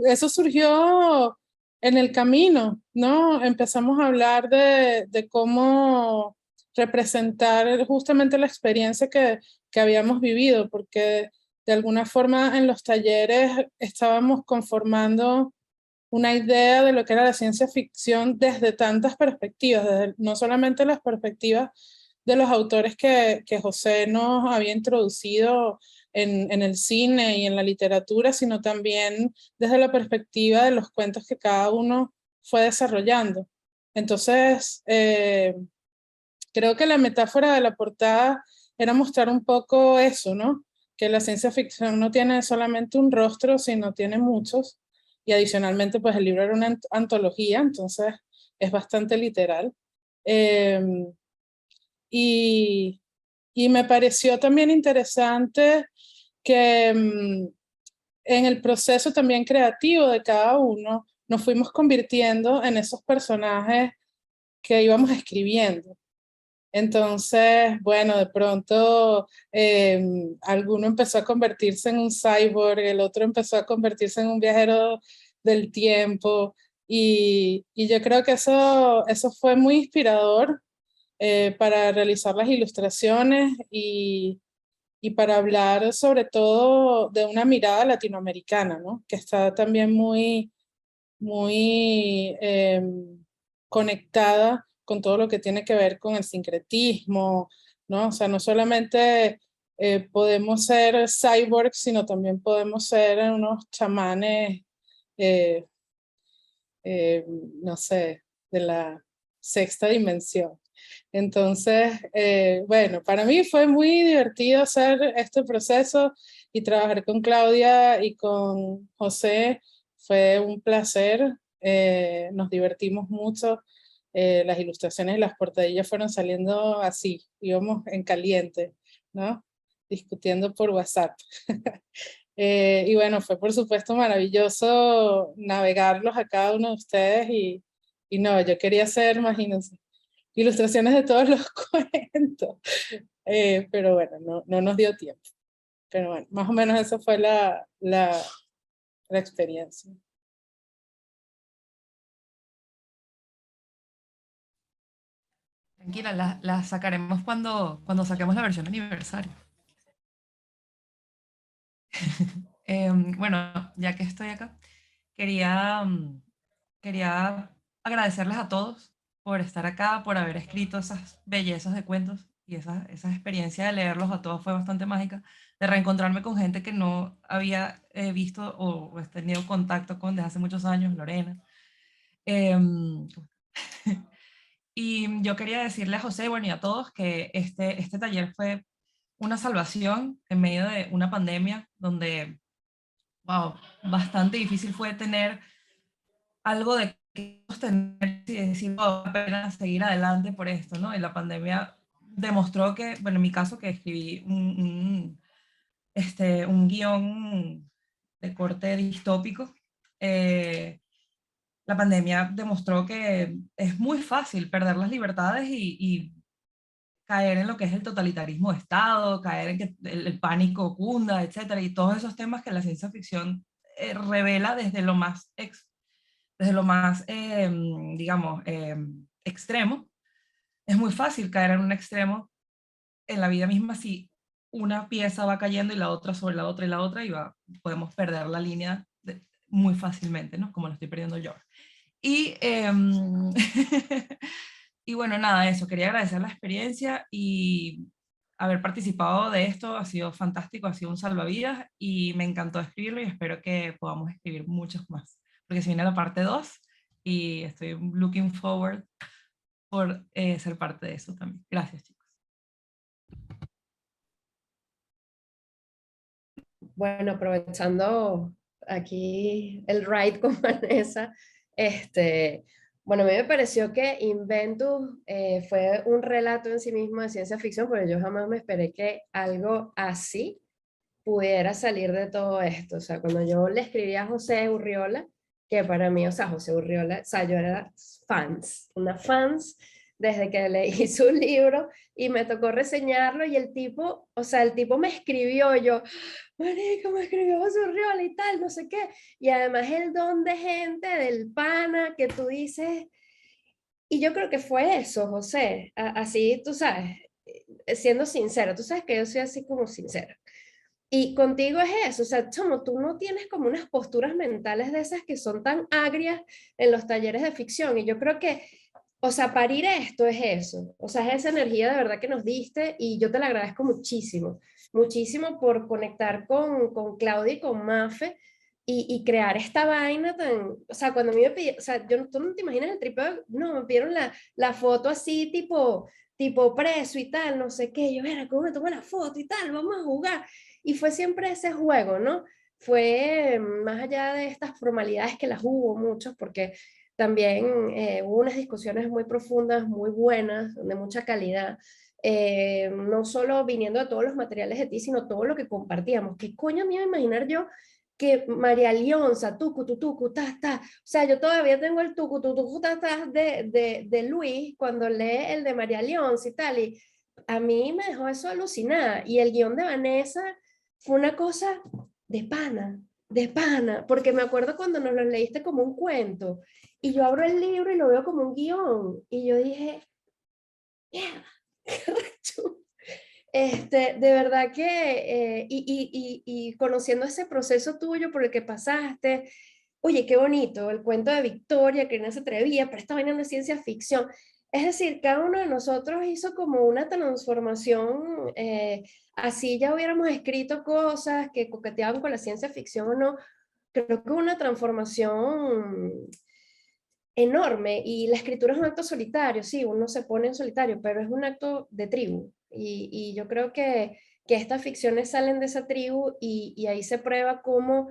eso surgió en el camino, ¿no? Empezamos a hablar de cómo representar justamente la experiencia que habíamos vivido, porque de alguna forma en los talleres estábamos conformando una idea de lo que era la ciencia ficción desde tantas perspectivas, no solamente las perspectivas de los autores que José nos había introducido en el cine y en la literatura, sino también desde la perspectiva de los cuentos que cada uno fue desarrollando. Entonces, creo que la metáfora de la portada era mostrar un poco eso, ¿no? Que la ciencia ficción no tiene solamente un rostro, sino tiene muchos. Y adicionalmente, pues el libro era una antología, entonces es bastante literal. Y me pareció también interesante que en el proceso también creativo de cada uno, nos fuimos convirtiendo en esos personajes que íbamos escribiendo. Entonces, bueno, de pronto alguno empezó a convertirse en un cyborg, el otro empezó a convertirse en un viajero del tiempo, y yo creo que eso fue muy inspirador para realizar las ilustraciones y para hablar sobre todo de una mirada latinoamericana, ¿no? Que está también muy, muy conectada con todo lo que tiene que ver con el sincretismo, ¿no? O sea, no solamente podemos ser cyborgs, sino también podemos ser unos chamanes, eh, no sé, de la sexta dimensión. Entonces, bueno, para mí fue muy divertido hacer este proceso y trabajar con Claudia y con José. Fue un placer, nos divertimos mucho. Las ilustraciones y las portadillas fueron saliendo así, íbamos en caliente, ¿no? Discutiendo por WhatsApp. Y bueno, fue por supuesto maravilloso navegarlos a cada uno de ustedes y no, yo quería hacer, imagínense, ilustraciones de todos los cuentos, pero bueno, no nos dio tiempo. Pero bueno, más o menos esa fue la experiencia.
Tranquila, las sacaremos cuando saquemos la versión aniversario. Bueno, ya que estoy acá, quería agradecerles a todos por estar acá, por haber escrito esas bellezas de cuentos y esa experiencia de leerlos a todos fue bastante mágica, de reencontrarme con gente que no había visto o tenido contacto con desde hace muchos años, Lorena. Em, y yo quería decirle a José, bueno, y a todos que este taller fue una salvación en medio de una pandemia donde, wow, bastante difícil fue tener algo de que sostener y decir, oh, pena seguir adelante por esto, ¿no? Y la pandemia demostró que, bueno, en mi caso que escribí un guión de corte distópico, la pandemia demostró que es muy fácil perder las libertades y caer en lo que es el totalitarismo de Estado, caer en que el pánico cunda, etcétera, y todos esos temas que la ciencia ficción revela desde lo más digamos, extremo. Es muy fácil caer en un extremo en la vida misma si una pieza va cayendo y la otra sobre la otra y la otra, y podemos perder la línea muy fácilmente, ¿no? Como lo estoy perdiendo yo. Y, y bueno, nada, eso, quería agradecer la experiencia y haber participado de esto, ha sido fantástico, ha sido un salvavidas y me encantó escribirlo y espero que podamos escribir muchos más, porque se viene la parte 2 y estoy looking forward por ser parte de eso también. Gracias, chicos.
Bueno, aprovechando aquí el ride con Vanessa, bueno, a mí me pareció que Inventus fue un relato en sí mismo de ciencia ficción, pero yo jamás me esperé que algo así pudiera salir de todo esto. O sea, cuando yo le escribí a José Urriola, que para mí, o sea, José Urriola, o sea, yo era una fans desde que leí su libro y me tocó reseñarlo y el tipo, o sea, el tipo me escribió, yo, marica, me escribió José Urriola y tal, no sé qué, y además el don de gente del pana que tú dices, y yo creo que fue eso, José, así, tú sabes, siendo sincero, tú sabes que yo soy así como sincera. Y contigo es eso, o sea, chamo, tú no tienes como unas posturas mentales de esas que son tan agrias en los talleres de ficción. Y yo creo que, o sea, parir esto es eso. O sea, es esa energía de verdad que nos diste y yo te la agradezco muchísimo. Muchísimo por conectar con Claudia y con Mafe y crear esta vaina tan, o sea, cuando a mí me pidieron, o sea, tú no te imaginas el tripeo, no, me pidieron la foto así tipo preso y tal, no sé qué, yo, mira, ¿cómo me tomo la foto y tal? Vamos a jugar. Y fue siempre ese juego, ¿no? Fue más allá de estas formalidades que las hubo muchos, porque también hubo unas discusiones muy profundas, muy buenas, de mucha calidad, no solo viniendo de todos los materiales de ti, sino todo lo que compartíamos. ¿Qué coño me iba a imaginar yo que María Leonza, tucu, tucu, ta, ta. O sea, yo todavía tengo el tucu, tucu, ta, ta de Luis cuando lee el de María Leonza y tal, y a mí me dejó eso alucinada. Y el guión de Vanessa fue una cosa de pana, porque me acuerdo cuando nos lo leíste como un cuento, y yo abro el libro y lo veo como un guión, y yo dije, mierda, qué recho. De verdad que, y conociendo ese proceso tuyo por el que pasaste, oye, qué bonito, el cuento de Victoria, que no se atrevía, pero esta vaina no es ciencia ficción. Es decir, cada uno de nosotros hizo como una transformación, así ya hubiéramos escrito cosas que coqueteaban con la ciencia ficción o no, creo que una transformación enorme, y la escritura es un acto solitario, sí, uno se pone en solitario, pero es un acto de tribu, y yo creo que estas ficciones salen de esa tribu, y ahí se prueba cómo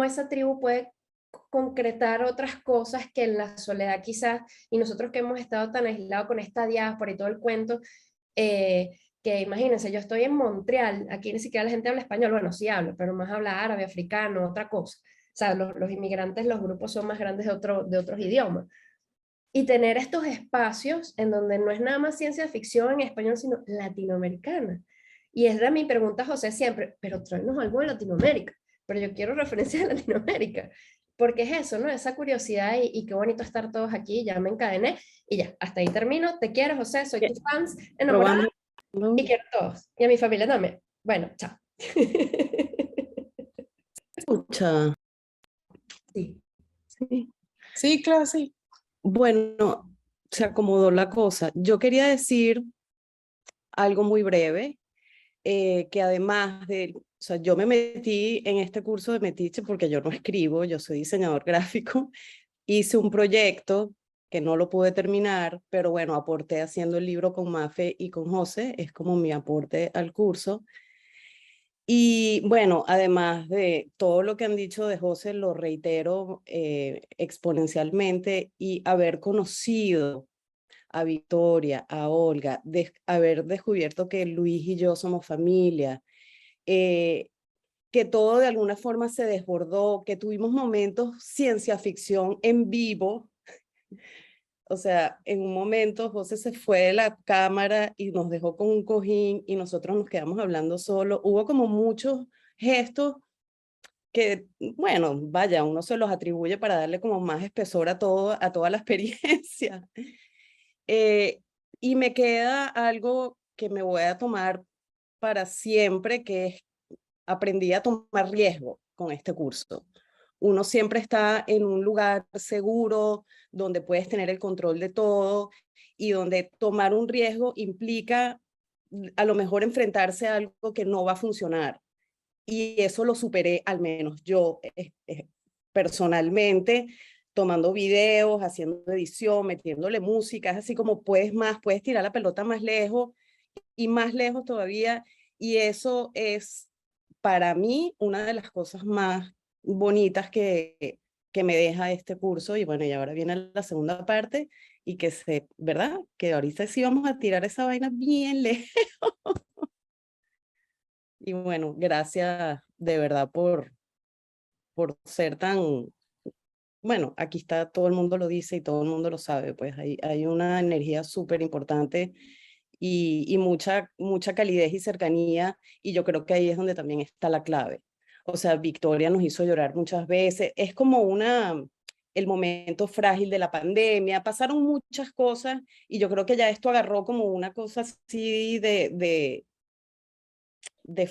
esa tribu puede concretar otras cosas que en la soledad quizás, y nosotros que hemos estado tan aislados con esta diáspora y todo el cuento, que imagínense, yo estoy en Montreal, aquí ni siquiera la gente habla español, bueno, sí hablo, pero más habla árabe, africano, otra cosa. O sea, los inmigrantes, los grupos son más grandes de otros idiomas. Y tener estos espacios en donde no es nada más ciencia ficción en español, sino latinoamericana. Y es mi pregunta, José, siempre, pero tráenos algo de Latinoamérica. Pero yo quiero referencias de Latinoamérica. Porque es eso, ¿no? Esa curiosidad, y qué bonito estar todos aquí. Ya me encadené y ya, hasta ahí termino. Te quiero, José, soy tu fans enamorada y quiero a todos. Y a mi familia también. Bueno, chao.
Escucha.
Sí.
Sí.
Sí, claro, sí.
Bueno, se acomodó la cosa. Yo quería decir algo muy breve, que además de, o sea, yo me metí en este curso de Metiche porque yo no escribo, yo soy diseñador gráfico, hice un proyecto que no lo pude terminar, pero bueno, aporté haciendo el libro con Mafe y con José, es como mi aporte al curso. Y bueno, además de todo lo que han dicho de José, lo reitero exponencialmente, y haber conocido a Victoria, a Olga, haber descubierto que Luis y yo somos familia, que todo de alguna forma se desbordó, que tuvimos momentos ciencia ficción en vivo. O sea, en un momento José se fue de la cámara y nos dejó con un cojín y nosotros nos quedamos hablando solo. Hubo como muchos gestos que, bueno, vaya, uno se los atribuye para darle como más espesor a toda la experiencia. Y me queda algo que me voy a tomar para siempre, que es aprendí a tomar riesgo con este curso. Uno siempre está en un lugar seguro, donde puedes tener el control de todo, y donde tomar un riesgo implica a lo mejor enfrentarse a algo que no va a funcionar. Y eso lo superé, al menos yo personalmente, tomando videos, haciendo edición, metiéndole música. Es así como puedes tirar la pelota más lejos y más lejos todavía. Y eso es para mí una de las cosas más bonitas que me deja este curso. Y bueno, y ahora viene la segunda parte, y ¿verdad? Que ahorita sí vamos a tirar esa vaina bien lejos. Y bueno, gracias de verdad por ser tan, bueno, aquí está, todo el mundo lo dice y todo el mundo lo sabe, pues hay una energía súper importante y mucha calidez y cercanía, y yo creo que ahí es donde también está la clave. O sea, Victoria nos hizo llorar muchas veces, es como el momento frágil de la pandemia, pasaron muchas cosas, y yo creo que ya esto agarró como una cosa así de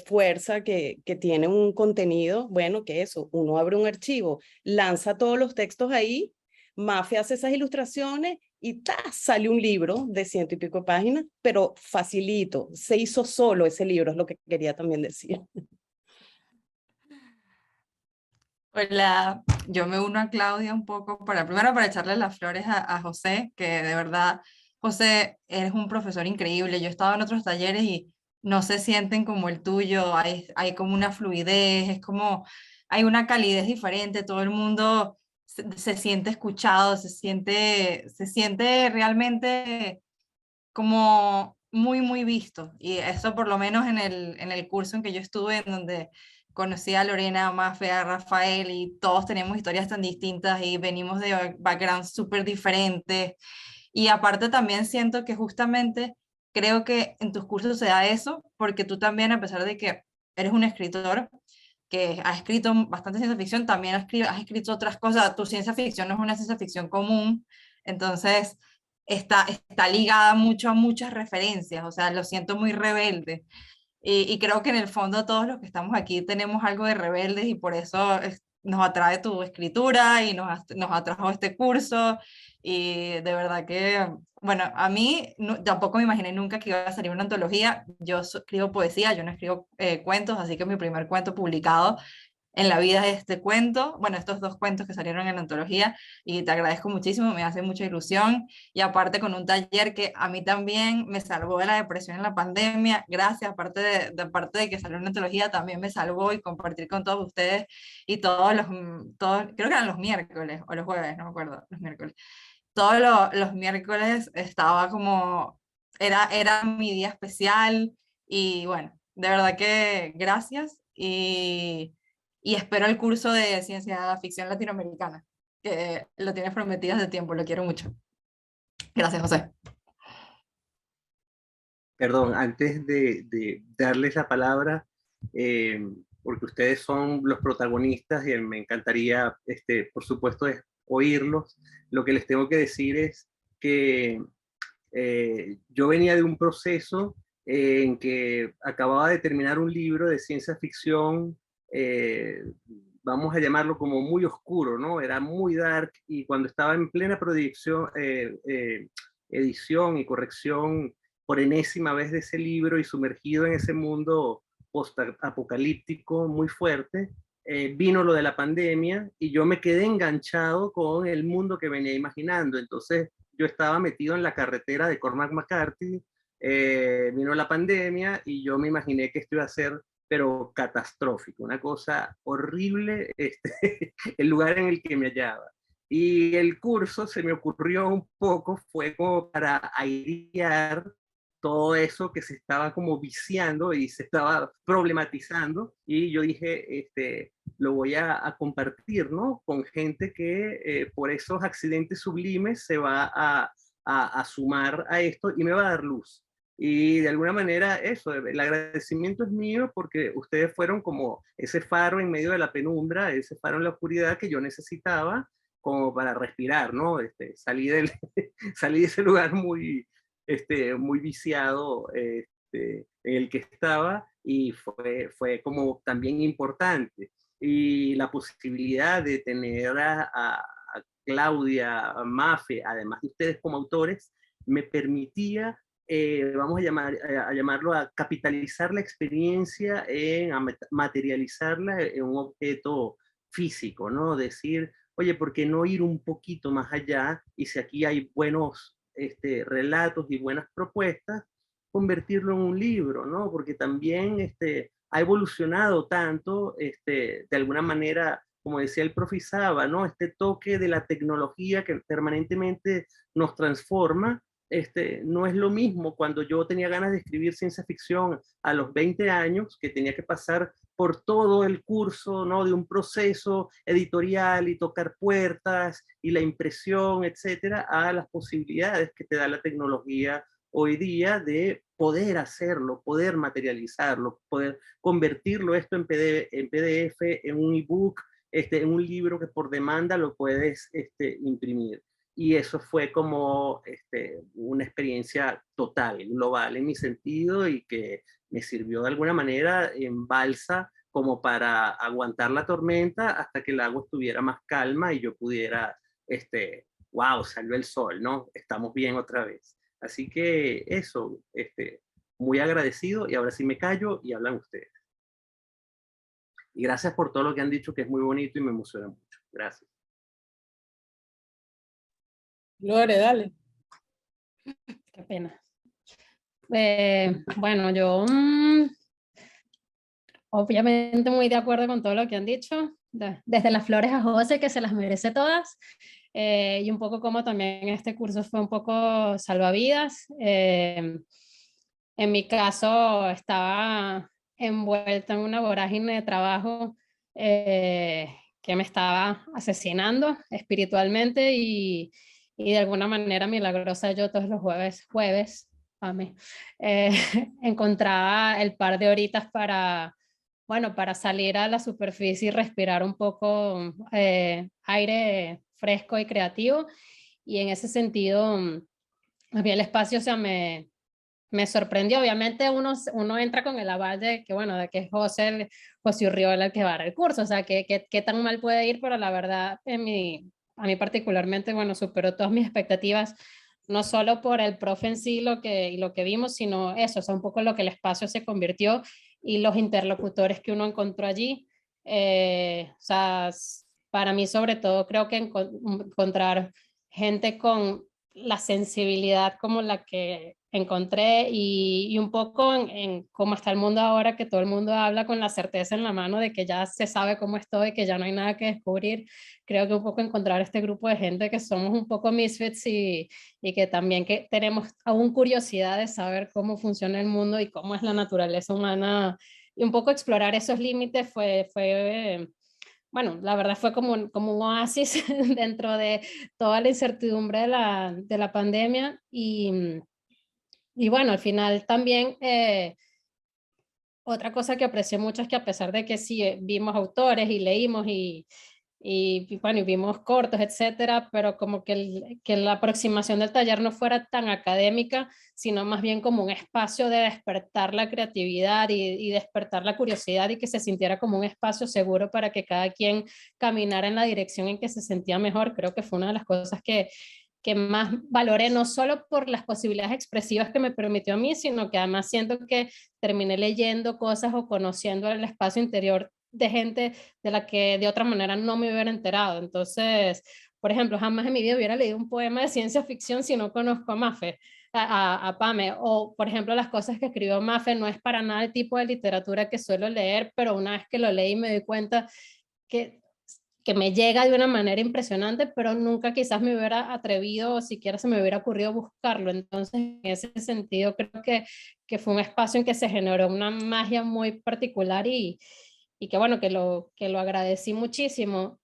fuerza que tiene un contenido, bueno, que eso, uno abre un archivo, lanza todos los textos ahí, Mafe hace esas ilustraciones y sale un libro de 100 y pico páginas, pero facilito, se hizo solo ese libro, es lo que quería también decir.
Hola, yo me uno a Claudia un poco primero para echarle las flores a José, que de verdad, José, eres un profesor increíble. Yo he estado en otros talleres y no se sienten como el tuyo, hay como una fluidez, es como, hay una calidez diferente, todo el mundo se siente escuchado, se siente realmente como muy, muy visto. Y eso por lo menos en el curso en que yo estuve, en donde conocí a Lorena, a Mafe, a Rafael, y todos tenemos historias tan distintas y venimos de backgrounds súper diferentes. Y aparte también siento que justamente creo que en tus cursos se da eso, porque tú también, a pesar de que eres un escritor que has escrito bastante ciencia ficción, también has escrito otras cosas. Tu ciencia ficción no es una ciencia ficción común, entonces está ligada mucho a muchas referencias, o sea, lo siento muy rebelde. Y creo que en el fondo todos los que estamos aquí tenemos algo de rebeldes y por eso nos atrae tu escritura y nos atrajo este curso. Y de verdad que, bueno, a mí tampoco me imaginé nunca que iba a salir una antología. Yo escribo poesía, yo no escribo cuentos, así que mi primer cuento publicado en la vida es este cuento, bueno, estos 2 cuentos que salieron en la antología, y te agradezco muchísimo, me hace mucha ilusión, y aparte con un taller que a mí también me salvó de la depresión en la pandemia, gracias, aparte de que salió una antología, también me salvó, y compartir con todos ustedes, y creo que eran los miércoles, o los jueves, no me acuerdo, los miércoles, todos los miércoles estaba como, era mi día especial, y bueno, de verdad que gracias, y espero el curso de ciencia ficción latinoamericana, que lo tienes prometido hace tiempo, lo quiero mucho. Gracias, José.
Perdón, antes de darles la palabra, porque ustedes son los protagonistas y me encantaría, por supuesto, oírlos, lo que les tengo que decir es que yo venía de un proceso en que acababa de terminar un libro de ciencia ficción, vamos a llamarlo como muy oscuro, ¿no? Era muy dark, y cuando estaba en plena edición y corrección por enésima vez de ese libro y sumergido en ese mundo post-apocalíptico muy fuerte, vino lo de la pandemia y yo me quedé enganchado con el mundo que venía imaginando. Entonces yo estaba metido en la carretera de Cormac McCarthy, vino la pandemia y yo me imaginé que esto iba a ser, pero catastrófico, una cosa horrible, el lugar en el que me hallaba. Y el curso se me ocurrió un poco, fue como para airear todo eso que se estaba como viciando y se estaba problematizando, y yo dije, lo voy a compartir, ¿no? Con gente que por esos accidentes sublimes se va a sumar a esto y me va a dar luz. Y de alguna manera eso, el agradecimiento es mío porque ustedes fueron como ese faro en medio de la penumbra, ese faro en la oscuridad que yo necesitaba como para respirar, ¿no? Salí de ese lugar muy viciado en el que estaba, y fue como también importante. Y la posibilidad de tener a Claudia, a Mafe, además de ustedes como autores, me permitía, vamos a llamarlo, a capitalizar la experiencia, a materializarla en un objeto físico, ¿no? Decir, oye, ¿por qué no ir un poquito más allá? Y si aquí hay buenos relatos y buenas propuestas, convertirlo en un libro, ¿no? Porque también ha evolucionado tanto, de alguna manera, como decía el profe Saba, ¿no? Este toque de la tecnología que permanentemente nos transforma. No es lo mismo cuando yo tenía ganas de escribir ciencia ficción a los 20 años, que tenía que pasar por todo el curso, ¿no? De un proceso editorial y tocar puertas y la impresión, etcétera, a las posibilidades que te da la tecnología hoy día de poder hacerlo, poder materializarlo, poder convertirlo esto en PDF, en un ebook, en un libro que por demanda lo puedes imprimir. Y eso fue como una experiencia total, global en mi sentido, y que me sirvió de alguna manera en balsa como para aguantar la tormenta hasta que el agua estuviera más calma y yo pudiera, wow, salió el sol, ¿no? Estamos bien otra vez. Así que eso, muy agradecido, y ahora sí me callo y hablan ustedes. Y gracias por todo lo que han dicho, que es muy bonito y me emociona mucho. Gracias.
Lore, dale.
Qué pena. Bueno, yo obviamente muy de acuerdo con todo lo que han dicho, desde las flores a José, que se las merece todas, y un poco como también este curso fue un poco salvavidas. En mi caso estaba envuelta en una vorágine de trabajo que me estaba asesinando espiritualmente y de alguna manera milagrosa yo todos los jueves, amén, encontraba el par de horitas para, bueno, para salir a la superficie y respirar un poco aire fresco y creativo. Y en ese sentido, a mí el espacio, o sea, me sorprendió. Obviamente uno entra con el aval de que, bueno, de que es José Urriola el que va a dar el curso, o sea, qué tan mal puede ir, pero la verdad, a mí particularmente, bueno, superó todas mis expectativas, no solo por el profe en sí y lo que vimos, sino eso, o sea, un poco lo que el espacio se convirtió y los interlocutores que uno encontró allí. O sea, para mí sobre todo creo que encontrar gente con la sensibilidad como la que encontré y un poco en cómo está el mundo ahora, que todo el mundo habla con la certeza en la mano de que ya se sabe cómo estoy, que ya no hay nada que descubrir. Creo que un poco encontrar este grupo de gente que somos un poco misfits y que también que tenemos aún curiosidad de saber cómo funciona el mundo y cómo es la naturaleza humana y un poco explorar esos límites fue bueno, la verdad fue como un oasis dentro de toda la incertidumbre de la pandemia y bueno, al final también otra cosa que aprecié mucho es que a pesar de que sí vimos autores y leímos bueno, y vimos cortos, etcétera, pero como que, que la aproximación del taller no fuera tan académica, sino más bien como un espacio de despertar la creatividad y despertar la curiosidad y que se sintiera como un espacio seguro para que cada quien caminara en la dirección en que se sentía mejor. Creo que fue una de las cosas que más valoré, no solo por las posibilidades expresivas que me permitió a mí, sino que además siento que terminé leyendo cosas o conociendo el espacio interior de gente de la que de otra manera no me hubiera enterado. Entonces, por ejemplo, jamás en mi vida hubiera leído un poema de ciencia ficción si no conozco a Mafe, a Pame, o por ejemplo, las cosas que escribió Mafe no es para nada el tipo de literatura que suelo leer, pero una vez que lo leí me doy cuenta que me llega de una manera impresionante, pero nunca quizás me hubiera atrevido o siquiera se me hubiera ocurrido buscarlo. Entonces, en ese sentido, creo que fue un espacio en que se generó una magia muy particular y que bueno, que lo agradecí muchísimo.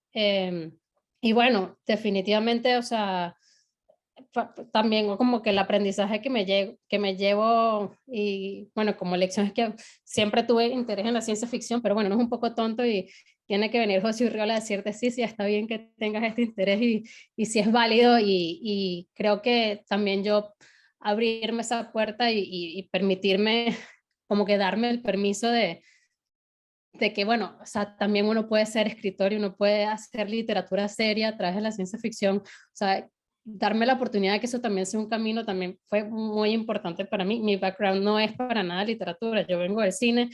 Y bueno, definitivamente, o sea, también como que el aprendizaje que me llevo y bueno, como lección es que siempre tuve interés en la ciencia ficción, pero bueno, no es un poco tonto y tiene que venir José Urriola a decirte sí, sí, está bien que tengas este interés y si es válido y creo que también yo abrirme esa puerta y permitirme como que darme el permiso de que, bueno, o sea, también uno puede ser escritor y uno puede hacer literatura seria a través de la ciencia ficción, o sea, darme la oportunidad de que eso también sea un camino también fue muy importante para mí. Mi background no es para nada literatura, yo vengo del cine,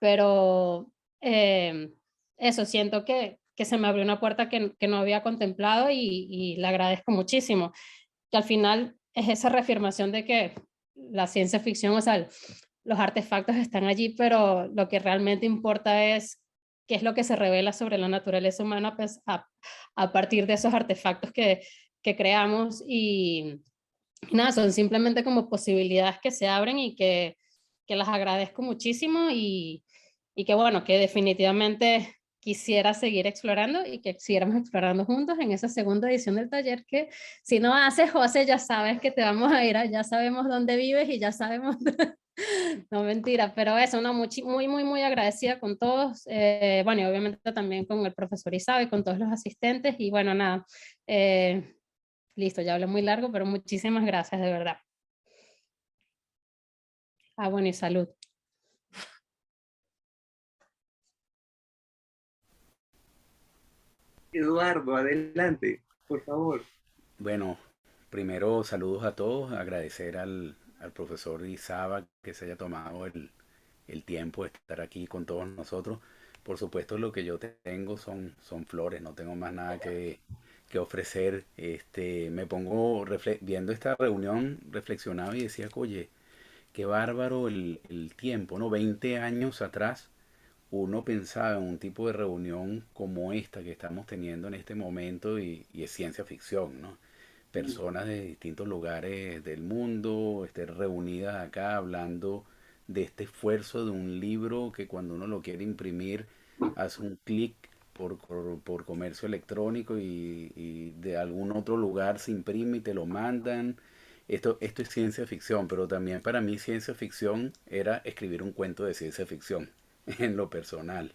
pero eso, siento que se me abrió una puerta que no había contemplado y le agradezco muchísimo, que al final es esa reafirmación de que la ciencia ficción, o sea, los artefactos están allí, pero lo que realmente importa es qué es lo que se revela sobre la naturaleza humana pues, a partir de esos artefactos que creamos y nada, son simplemente como posibilidades que se abren y que las agradezco muchísimo y que bueno, que definitivamente quisiera seguir explorando y que siguiéramos explorando juntos en esa segunda edición del taller que si no haces, José, ya sabes que te vamos a ir, ya sabemos dónde vives y ya sabemos, no mentira, pero eso, no, muy agradecida con todos, bueno, y obviamente también con el profesor Isabel, con todos los asistentes y bueno, nada, listo, ya hablé muy largo, pero muchísimas gracias, de verdad. Ah, bueno, y salud.
Eduardo, adelante, por favor.
Bueno, primero saludos a todos, agradecer al profesor Isaba que se haya tomado el tiempo de estar aquí con todos nosotros. Por supuesto, lo que yo tengo son flores, no tengo más nada que ofrecer. Me pongo, viendo esta reunión, reflexionaba y decía, oye, qué bárbaro el tiempo, ¿no? 20 años atrás uno pensaba en un tipo de reunión como esta que estamos teniendo en este momento y es ciencia ficción, ¿no? Personas de distintos lugares del mundo reunidas acá hablando de este esfuerzo de un libro que cuando uno lo quiere imprimir hace un clic por comercio electrónico y de algún otro lugar se imprime y te lo mandan. Esto es ciencia ficción, pero también para mí ciencia ficción era escribir un cuento de ciencia ficción, en lo personal.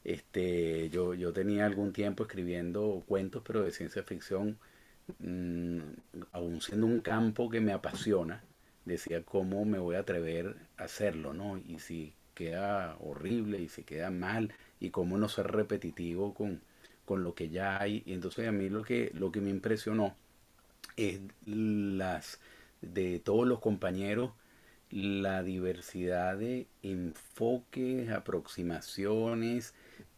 Yo tenía algún tiempo escribiendo cuentos, pero de ciencia ficción, mm, aún siendo un campo que me apasiona, decía cómo me voy a atrever a hacerlo, ¿no? Y si queda horrible y si queda mal y cómo no ser repetitivo con lo que ya hay. Y entonces a mí lo que me impresionó es de todos los compañeros, la diversidad de enfoques, aproximaciones,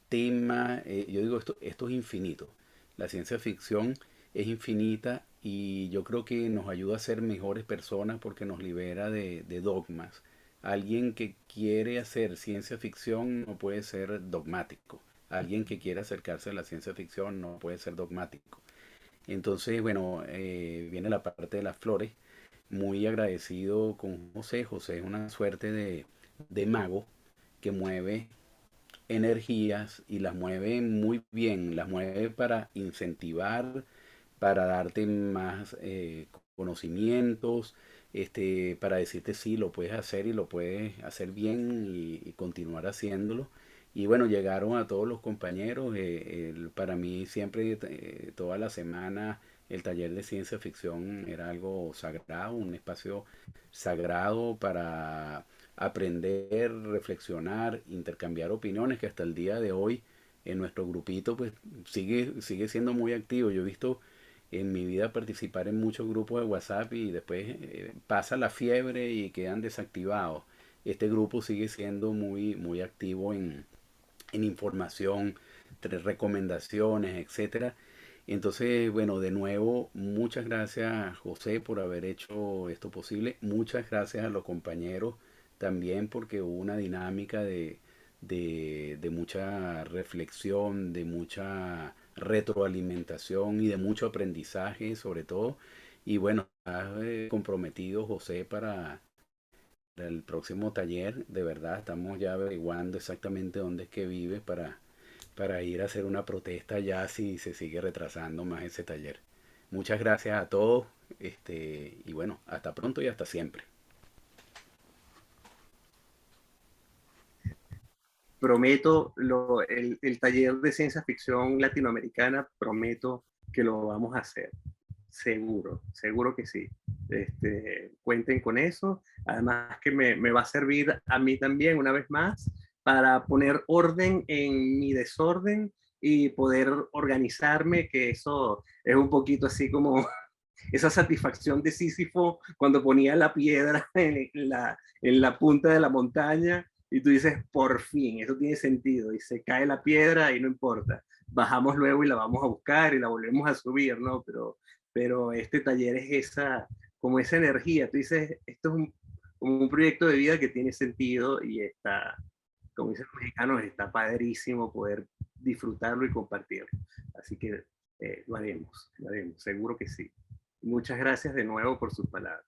temas. Yo digo, esto es infinito. La ciencia ficción es infinita y yo creo que nos ayuda a ser mejores personas porque nos libera de dogmas. Alguien que quiere hacer ciencia ficción no puede ser dogmático. Alguien que quiere acercarse a la ciencia ficción no puede ser dogmático. Entonces, bueno, viene la parte de las flores. Muy agradecido con José. José es una suerte de mago que mueve energías y las mueve muy bien, las mueve para incentivar, para darte más conocimientos, para decirte sí, lo puedes hacer y lo puedes hacer bien y continuar haciéndolo. Y bueno, llegaron a todos los compañeros. Para mí siempre, toda la semana, el taller de ciencia ficción era algo sagrado, un espacio sagrado para aprender, reflexionar, intercambiar opiniones, que hasta el día de hoy en nuestro grupito pues sigue siendo muy activo. Yo he visto en mi vida participar en muchos grupos de WhatsApp y después pasa la fiebre y quedan desactivados. Este grupo sigue siendo muy activo en información, recomendaciones, etcétera. Entonces, bueno, de nuevo, muchas gracias José por haber hecho esto posible. Muchas gracias a los compañeros también porque hubo una dinámica de mucha reflexión, de mucha retroalimentación y de mucho aprendizaje sobre todo. Y bueno, has comprometido José para el próximo taller. De verdad, estamos ya averiguando exactamente dónde es que vive para ir a hacer una protesta ya si se sigue retrasando más ese taller. Muchas gracias a todos, y bueno, hasta pronto y hasta siempre.
Prometo el taller de ciencia ficción latinoamericana, prometo que lo vamos a hacer. Seguro, seguro que sí. Cuenten con eso. Además que me va a servir a mí también, una vez más, para poner orden en mi desorden y poder organizarme, que eso es un poquito así como esa satisfacción de Sísifo cuando ponía la piedra en la punta de la montaña y tú dices, por fin, eso tiene sentido, y se cae la piedra y no importa, bajamos luego y la vamos a buscar y la volvemos a subir, ¿no? Pero este taller es como esa energía, tú dices, esto es como un proyecto de vida que tiene sentido y está, como dicen los mexicanos, está padrísimo poder disfrutarlo y compartirlo. Así que lo haremos, seguro que sí. Muchas gracias de nuevo por sus palabras.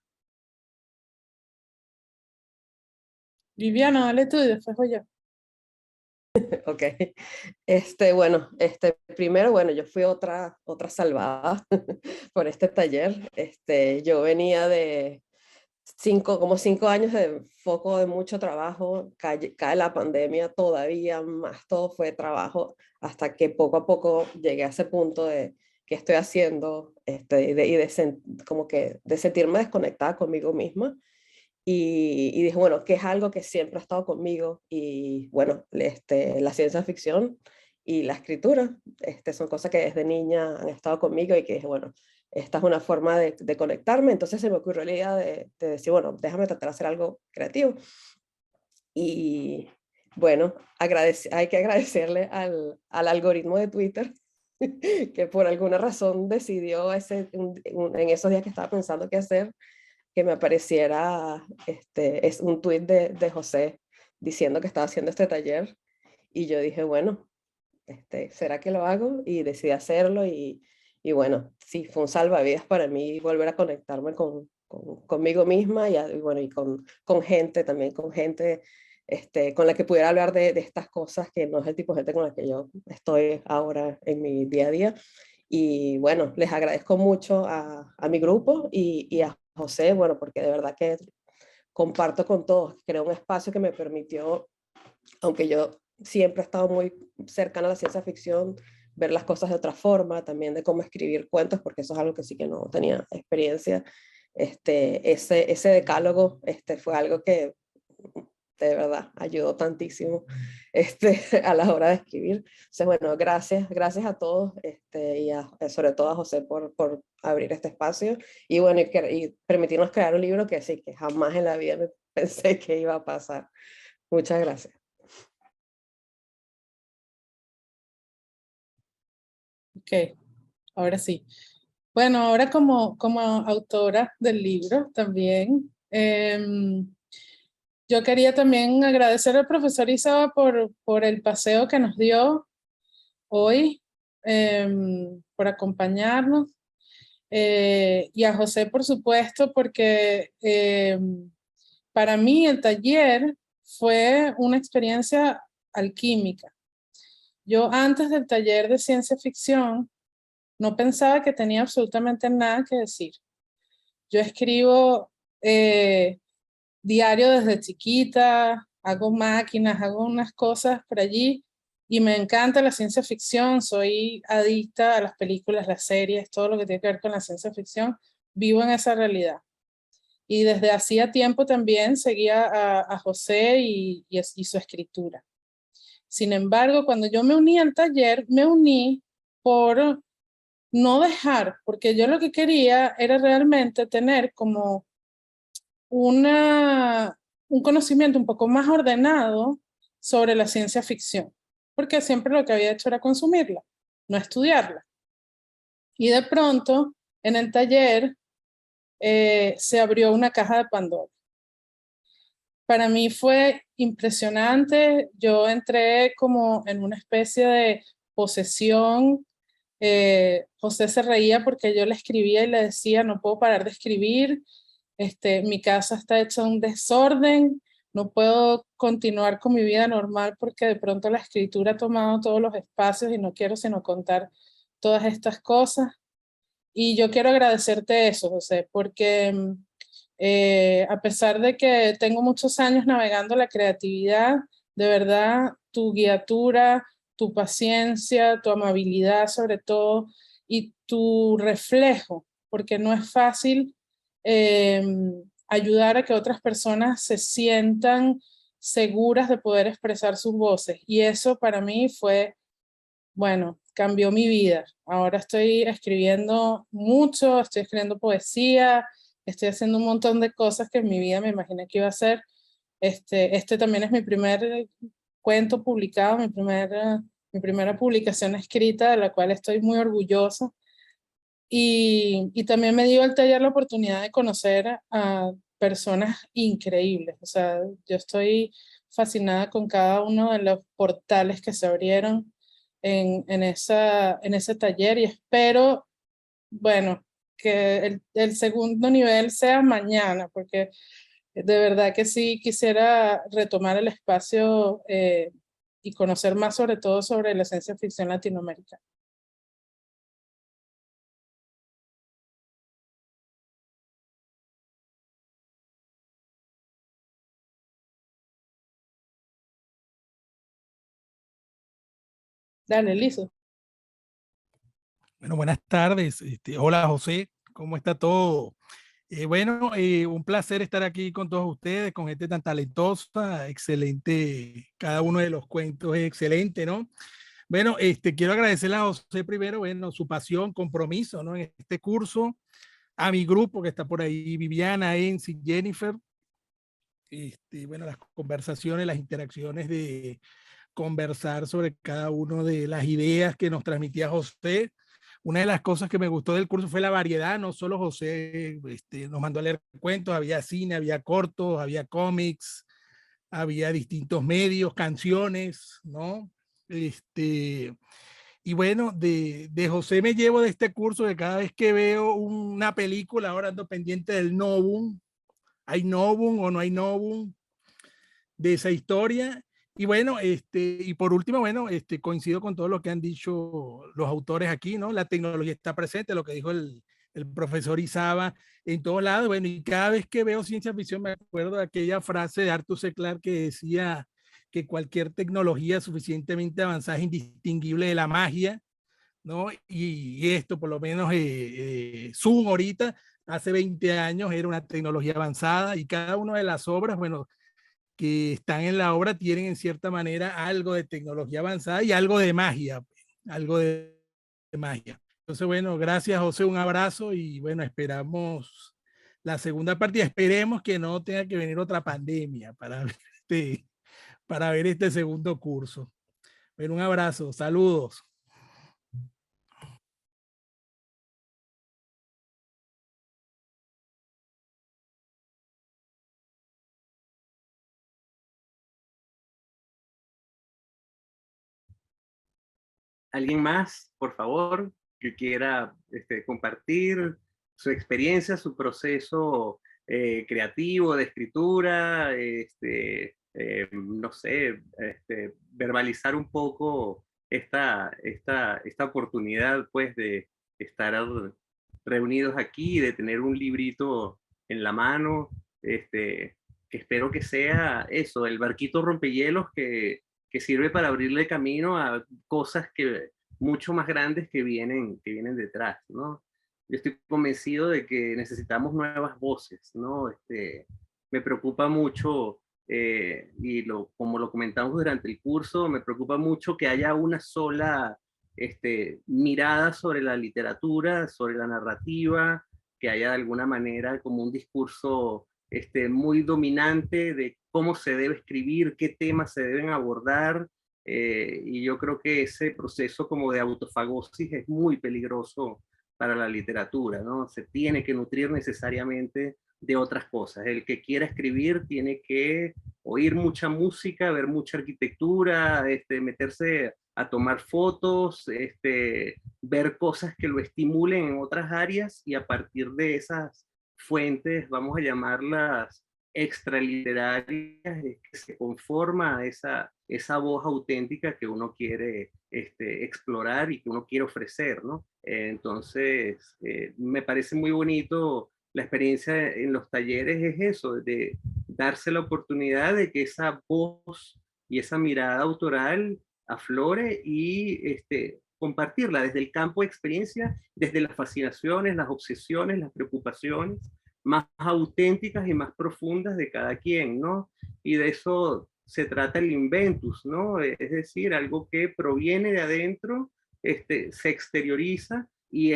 Viviana, dale tú y después voy yo.
Ok, bueno, primero, bueno, yo fui otra salvada por este taller. Yo venía de como 5 años de foco de mucho trabajo, cae la pandemia, todavía más, todo fue trabajo, hasta que poco a poco llegué a ese punto de qué estoy haciendo, como que de sentirme desconectada conmigo misma. Y dije, bueno, que es algo que siempre ha estado conmigo y bueno, la ciencia ficción y la escritura son cosas que desde niña han estado conmigo y que dije, bueno, esta es una forma de conectarme. Entonces se me ocurrió la idea de decir, bueno, déjame tratar de hacer algo creativo. Y bueno, hay que agradecerle al algoritmo de Twitter que por alguna razón decidió en esos días que estaba pensando qué hacer, que me apareciera es un tuit de José diciendo que estaba haciendo este taller y yo dije, bueno, ¿será que lo hago? Y decidí hacerlo y bueno, sí, fue un salvavidas para mí volver a conectarme
conmigo misma y bueno, y con gente también, con gente con la que pudiera hablar de estas cosas, que no es el tipo de gente con la que yo estoy ahora en mi día a día. Y bueno, les agradezco mucho a mi grupo y a José, bueno, porque de verdad que comparto con todos, creo un espacio que me permitió, aunque yo siempre he estado muy cercana a la ciencia ficción, ver las cosas de otra forma, también de cómo escribir cuentos, porque eso es algo que sí que no tenía experiencia. Ese decálogo fue algo que de verdad ayudó tantísimo a la hora de escribir. Entonces, bueno, gracias a todos y sobre todo a José por abrir este espacio y bueno, y permitirnos crear un libro que sí, que jamás en la vida me pensé que iba a pasar. Muchas gracias.
Ok, ahora sí. Bueno, ahora como autora del libro también, yo quería también agradecer al profesor Isaba por el paseo que nos dio hoy, por acompañarnos, y a José, por supuesto, porque para mí el taller fue una experiencia alquímica. Yo antes del taller de ciencia ficción no pensaba que tenía absolutamente nada que decir. Yo escribo diario desde chiquita, hago máquinas, hago unas cosas por allí y me encanta la ciencia ficción, soy adicta a las películas, las series, todo lo que tiene que ver con la ciencia ficción, vivo en esa realidad. Y desde hacía tiempo también seguía a José y su escritura. Sin embargo, cuando yo me uní al taller, me uní por no dejar, porque yo lo que quería era realmente tener como un conocimiento un poco más ordenado sobre la ciencia ficción, porque siempre lo que había hecho era consumirla, no estudiarla. Y de pronto, en el taller, se abrió una caja de Pandora. Para mí fue impresionante, yo entré como en una especie de posesión. José se reía porque yo le escribía y le decía, no puedo parar de escribir, mi casa está hecha un desorden, no puedo continuar con mi vida normal porque de pronto la escritura ha tomado todos los espacios y no quiero sino contar todas estas cosas. Y yo quiero agradecerte eso, José, porque a pesar de que tengo muchos años navegando la creatividad, de verdad, tu guiatura, tu paciencia, tu amabilidad sobre todo, y tu reflejo, porque no es fácil ayudar a que otras personas se sientan seguras de poder expresar sus voces. Y eso para mí fue, bueno, cambió mi vida. Ahora estoy escribiendo mucho, estoy escribiendo poesía, estoy haciendo un montón de cosas que en mi vida me imaginé que iba a hacer. Este también es mi primer cuento publicado, mi primera publicación escrita, de la cual estoy muy orgullosa. Y también me dio el taller la oportunidad de conocer a personas increíbles. O sea, yo estoy fascinada con cada uno de los portales que se abrieron en ese taller y espero, bueno, que el segundo nivel sea mañana, porque de verdad que sí quisiera retomar el espacio y conocer más sobre todo sobre la ciencia ficción latinoamericana. Dale, listo.
Bueno, buenas tardes. Hola, José. ¿Cómo está todo? Bueno, un placer estar aquí con todos ustedes, con gente tan talentosa, excelente. Cada uno de los cuentos es excelente, ¿no? Bueno, quiero agradecerle a José primero, bueno, su pasión, compromiso, ¿no? En este curso, a mi grupo que está por ahí, Viviana, Enzi, Jennifer. Bueno, las conversaciones, las interacciones de conversar sobre cada una de las ideas que nos transmitía José. Una de las cosas que me gustó del curso fue la variedad, no solo José nos mandó a leer cuentos, había cine, había cortos, había cómics, había distintos medios, canciones, ¿no? Y bueno, de José me llevo de este curso que cada vez que veo una película, ahora ando pendiente del novum, hay novum o no hay novum, de esa historia. Y bueno, y por último, bueno, coincido con todo lo que han dicho los autores aquí, ¿no? La tecnología está presente, lo que dijo el profesor Isaba en todos lados. Bueno, y cada vez que veo ciencia ficción me acuerdo de aquella frase de Arthur C. Clarke que decía que cualquier tecnología suficientemente avanzada es indistinguible de la magia, ¿no? Y esto, por lo menos, Zoom ahorita, hace 20 años, era una tecnología avanzada y cada una de las obras, bueno, que están en la obra tienen en cierta manera algo de tecnología avanzada y algo de magia, algo de magia. Entonces, bueno, gracias José, un abrazo y bueno, esperamos la segunda parte y esperemos que no tenga que venir otra pandemia para ver este segundo curso. Bueno, un abrazo, saludos.
¿Alguien más, por favor, que quiera compartir su experiencia, su proceso creativo de escritura, no sé, verbalizar un poco esta oportunidad pues de estar reunidos aquí, de tener un librito en la mano, que espero que sea eso, el barquito rompehielos que sirve para abrirle camino a cosas mucho más grandes que vienen detrás, ¿no? Yo estoy convencido de que necesitamos nuevas voces, ¿no? Me preocupa mucho, como lo comentamos durante el curso, me preocupa mucho que haya una sola mirada sobre la literatura, sobre la narrativa, que haya de alguna manera como un discurso muy dominante de cómo se debe escribir, qué temas se deben abordar, y yo creo que ese proceso como de autofagosis es muy peligroso para la literatura, ¿no? Se tiene que nutrir necesariamente de otras cosas. El que quiera escribir tiene que oír mucha música, ver mucha arquitectura, meterse a tomar fotos, ver cosas que lo estimulen en otras áreas y a partir de esas fuentes, vamos a llamarlas extraliterarias, es que se conforma esa voz auténtica que uno quiere explorar y que uno quiere ofrecer, ¿no? Entonces, me parece muy bonito la experiencia en los talleres, es eso, de darse la oportunidad de que esa voz y esa mirada autoral aflore y compartirla desde el campo de experiencia, desde las fascinaciones, las obsesiones, las preocupaciones más auténticas y más profundas de cada quien, ¿no? Y de eso se trata el inventus, ¿no? Es decir, algo que proviene de adentro, se exterioriza y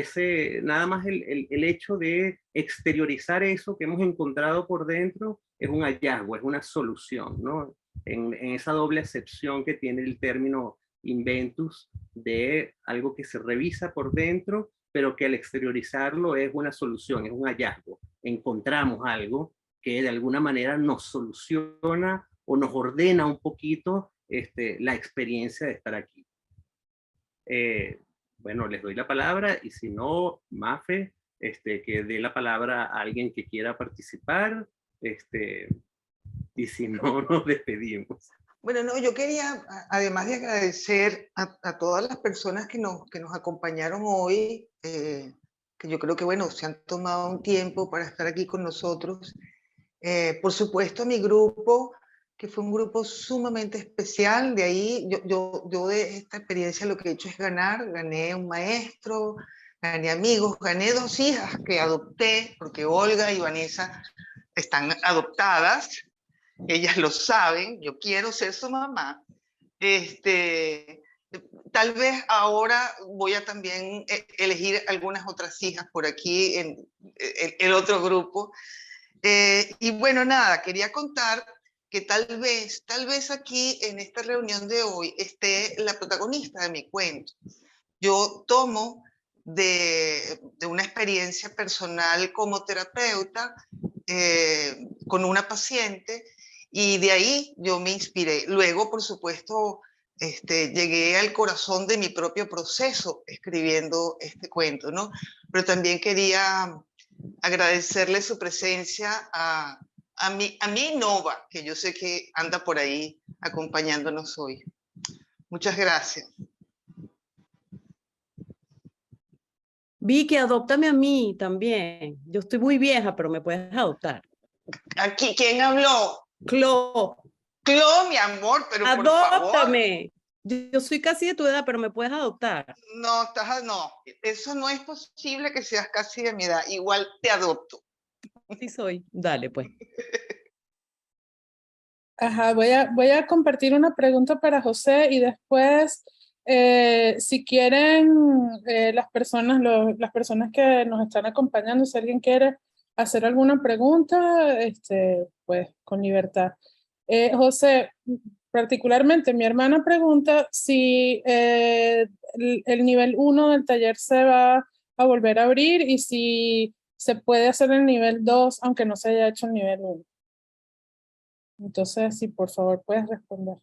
nada más el hecho de exteriorizar eso que hemos encontrado por dentro es un hallazgo, es una solución, ¿no? En esa doble acepción que tiene el término inventus de algo que se revisa por dentro, pero que al exteriorizarlo es una solución, es un hallazgo. Encontramos algo que de alguna manera nos soluciona o nos ordena un poquito la experiencia de estar aquí. Bueno, les doy la palabra y si no, Mafe, que dé la palabra a alguien que quiera participar, y si no, nos despedimos.
Bueno, no, yo quería, además de agradecer a todas las personas que nos acompañaron hoy, que yo creo que, bueno, se han tomado un tiempo para estar aquí con nosotros. Por supuesto, a mi grupo, que fue un grupo sumamente especial. De ahí, yo de esta experiencia lo que he hecho es ganar. Gané un maestro, gané amigos, gané 2 hijas que adopté, porque Olga y Vanessa están adoptadas. Ellas lo saben, yo quiero ser su mamá. Tal vez ahora voy a también elegir algunas otras hijas por aquí en el otro grupo. Y bueno, nada, quería contar que tal vez aquí en esta reunión de hoy esté la protagonista de mi cuento. Yo tomo de una experiencia personal como terapeuta con una paciente y de ahí yo me inspiré. Luego, por supuesto, llegué al corazón de mi propio proceso escribiendo este cuento, ¿no? Pero también quería agradecerle su presencia a mi Nova, que yo sé que anda por ahí acompañándonos hoy. Muchas gracias.
Vicky, adóptame a mí también. Yo estoy muy vieja, pero me puedes adoptar.
Aquí, ¿quién habló?
Clo.
Clo, mi amor, pero por favor.
Adóptame. Yo soy casi de tu edad, pero me puedes adoptar.
No, no, eso no es posible que seas casi de mi edad. Igual te adopto.
Sí soy. Dale, pues.
Ajá, voy a compartir una pregunta para José y después, si quieren, las personas que nos están acompañando, si alguien quiere hacer alguna pregunta, pues con libertad. José, particularmente mi hermana pregunta si el nivel 1 del taller se va a volver a abrir y si se puede hacer el nivel 2 aunque no se haya hecho el nivel 1. Entonces, si por favor puedes responder.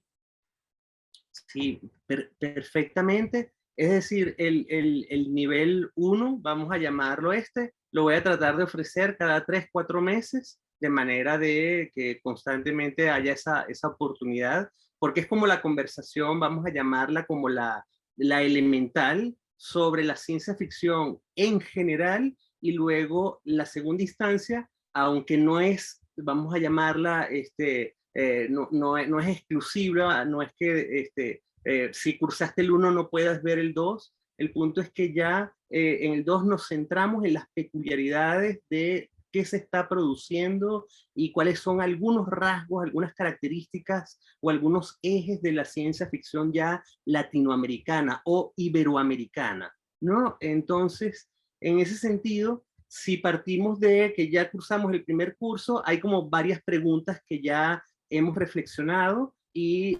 Sí, perfectamente. Es decir, el nivel 1, vamos a llamarlo lo voy a tratar de ofrecer cada 3, 4 meses, de manera de que constantemente haya esa oportunidad, porque es como la conversación, vamos a llamarla como la elemental sobre la ciencia ficción en general, y luego la segunda instancia, aunque no es, vamos a llamarla, no es exclusiva, no es que si cursaste el 1 no puedas ver el 2. El punto es que ya en el 2 nos centramos en las peculiaridades de qué se está produciendo y cuáles son algunos rasgos, algunas características o algunos ejes de la ciencia ficción ya latinoamericana o iberoamericana, ¿no? Entonces, en ese sentido, si partimos de que ya cursamos el primer curso, hay como varias preguntas que ya hemos reflexionado y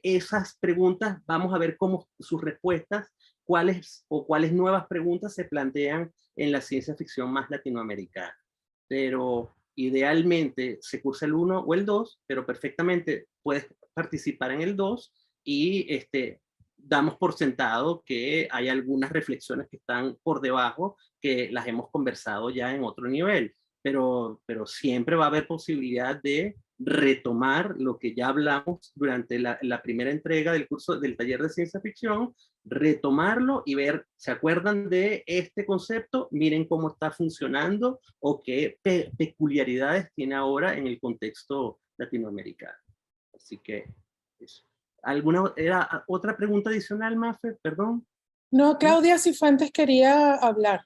esas preguntas vamos a ver cómo sus respuestas, cuáles nuevas preguntas se plantean en la ciencia ficción más latinoamericana. Pero idealmente se cursa el 1 o el 2, pero perfectamente puedes participar en el 2 y damos por sentado que hay algunas reflexiones que están por debajo que las hemos conversado ya en otro nivel, pero siempre va a haber posibilidad de retomar lo que ya hablamos durante la primera entrega del curso del taller de ciencia ficción, retomarlo y ver, ¿se acuerdan de este concepto? Miren cómo está funcionando o qué peculiaridades tiene ahora en el contexto latinoamericano. Así que eso. ¿Era otra pregunta adicional, Mafe? Perdón.
No, Claudia Cifuentes quería hablar,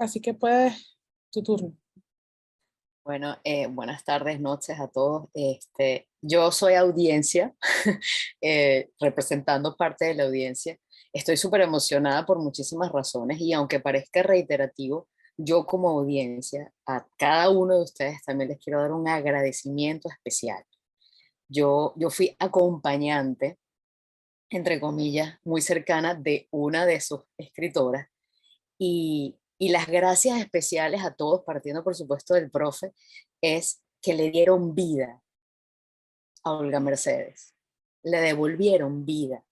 así que puedes, tu turno.
Bueno, buenas tardes, noches a todos. Yo soy audiencia, representando parte de la audiencia. Estoy súper emocionada por muchísimas razones y aunque parezca reiterativo, yo como audiencia, a cada uno de ustedes también les quiero dar un agradecimiento especial. Yo fui acompañante, entre comillas, muy cercana de una de sus escritoras y las gracias especiales a todos, partiendo por supuesto del profe, es que le dieron vida a Olga Mercedes, le devolvieron vida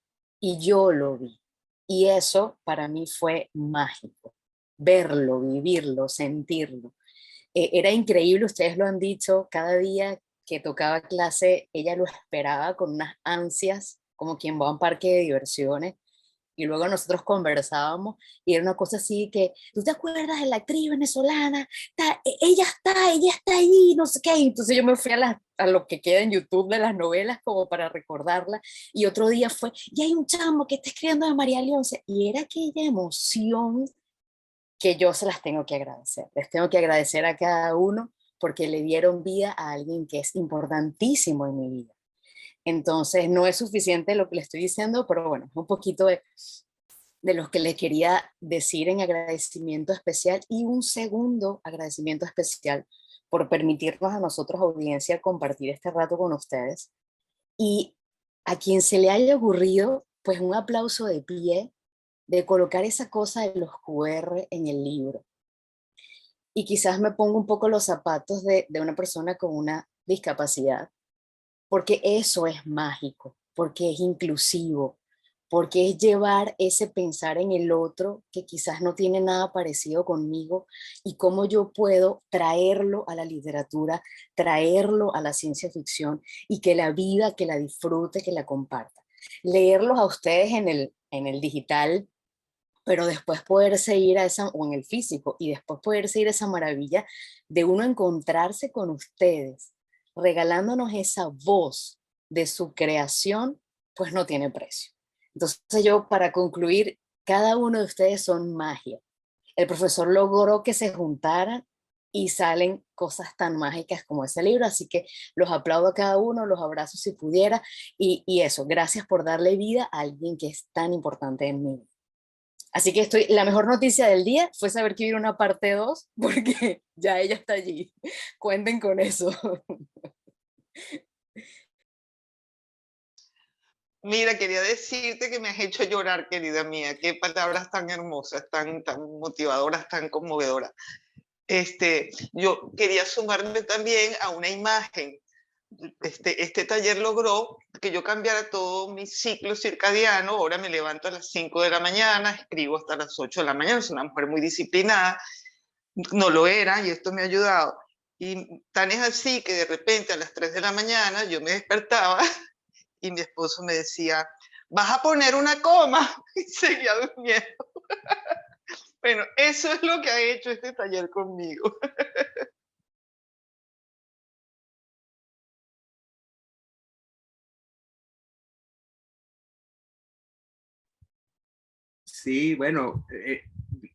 y yo lo vi. Y eso para mí fue mágico, verlo, vivirlo, sentirlo. Era increíble, ustedes lo han dicho, cada día que tocaba clase, ella lo esperaba con unas ansias, como quien va a un parque de diversiones, y luego nosotros conversábamos, y era una cosa así que, ¿tú te acuerdas de la actriz venezolana? Ella está ahí, no sé qué, entonces yo me fui a lo que queda en YouTube de las novelas como para recordarla, y otro día fue, y hay un chamo que está escribiendo de María Leonce, y era aquella emoción que yo se las tengo que agradecer. Les tengo que agradecer a cada uno porque le dieron vida a alguien que es importantísimo en mi vida. Entonces, no es suficiente lo que le estoy diciendo, pero bueno, un poquito de lo que les quería decir en agradecimiento especial y un segundo agradecimiento especial por permitirnos a nosotros, audiencia, compartir este rato con ustedes. Y a quien se le haya ocurrido, pues un aplauso de pie de colocar esa cosa de los QR en el libro. Y quizás me pongo un poco los zapatos de una persona con una discapacidad, porque eso es mágico. porque es inclusivo, porque es llevar ese pensar en el otro que quizás no tiene nada parecido conmigo y cómo yo puedo traerlo a la literatura, traerlo a la ciencia ficción y que la vida, que la disfrute, que la comparta. Leerlos a ustedes en el digital, pero después poderse ir a esa, o en el físico, y después poderse ir a esa maravilla de uno encontrarse con ustedes, regalándonos esa voz de su creación, pues no tiene precio. Entonces yo, para concluir, cada uno de ustedes son magia. El profesor logró que se juntaran y salen cosas tan mágicas como ese libro, así que los aplaudo a cada uno, los abrazo si pudiera, y eso, gracias por darle vida a alguien que es tan importante en mí. Así que la mejor noticia del día fue saber que hubiera una parte 2, porque ya ella está allí. Cuenten con eso.
Mira, quería decirte que me has hecho llorar, querida mía. Qué palabras tan hermosas, tan motivadoras, tan conmovedoras. Yo quería sumarme también a una imagen. Este taller logró que yo cambiara todo mi ciclo circadiano. Ahora me levanto a las 5 de la mañana, escribo hasta las 8 de la mañana. Soy una mujer muy disciplinada. No lo era y esto me ha ayudado. Y tan es así que de repente a las 3 de la mañana yo me despertaba y mi esposo me decía, ¿vas a poner una coma? Y seguía durmiendo. Bueno, eso es lo que ha hecho este taller conmigo.
Sí, bueno,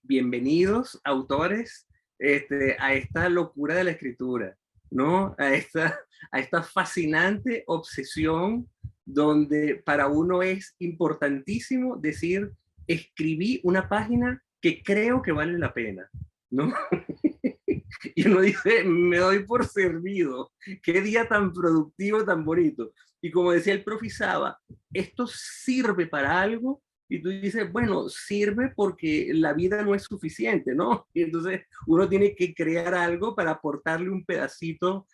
bienvenidos autores a esta locura de la escritura, ¿no? A esta fascinante obsesión donde para uno es importantísimo decir, escribí una página que creo que vale la pena, ¿no? Y uno dice, me doy por servido, qué día tan productivo, tan bonito. Y como decía el profe Saba, esto sirve para algo. Y tú dices, bueno, sirve porque la vida no es suficiente, ¿no? Y entonces uno tiene que crear algo para aportarle un pedacito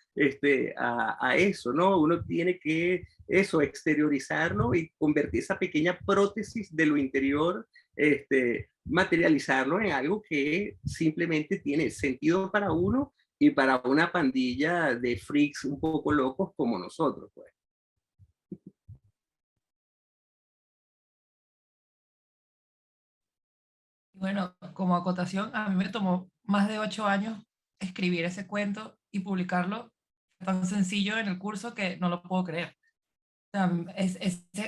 a eso, ¿no? Uno tiene que eso, exteriorizarlo y convertir esa pequeña prótesis de lo interior, materializarlo en algo que simplemente tiene sentido para uno y para una pandilla de freaks un poco locos como nosotros, pues.
Bueno, como acotación, a mí me tomó más de 8 años escribir ese cuento y publicarlo. Tan sencillo en el curso que no lo puedo creer. O sea,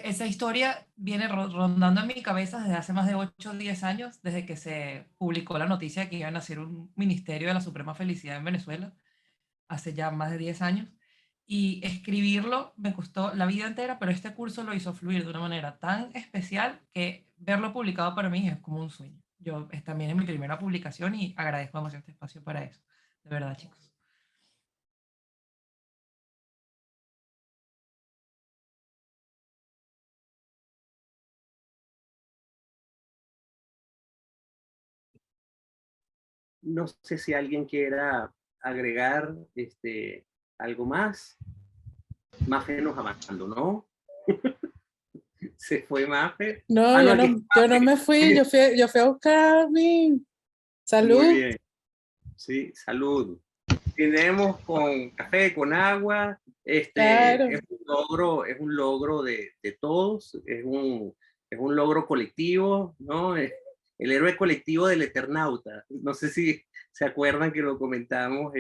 esa historia viene rondando en mi cabeza desde hace más de 8 o 10 años, desde que se publicó la noticia de que iban a hacer un ministerio de la Suprema Felicidad en Venezuela, hace ya más de 10 años. Y escribirlo me costó la vida entera, pero este curso lo hizo fluir de una manera tan especial que verlo publicado para mí es como un sueño. Yo también es mi primera publicación y agradezco demasiado este espacio para eso. De verdad, chicos.
No sé si alguien quiera agregar algo más. Mafe nos abandonó. Se fue Mafe.
No, yo no me fui, yo fui a buscar mi salud.
Muy bien. Sí, salud. Tenemos con café, con agua.
Claro.
Es un logro de todos, es un logro colectivo, ¿no? El héroe colectivo del Eternauta. No sé si se acuerdan que lo comentamos,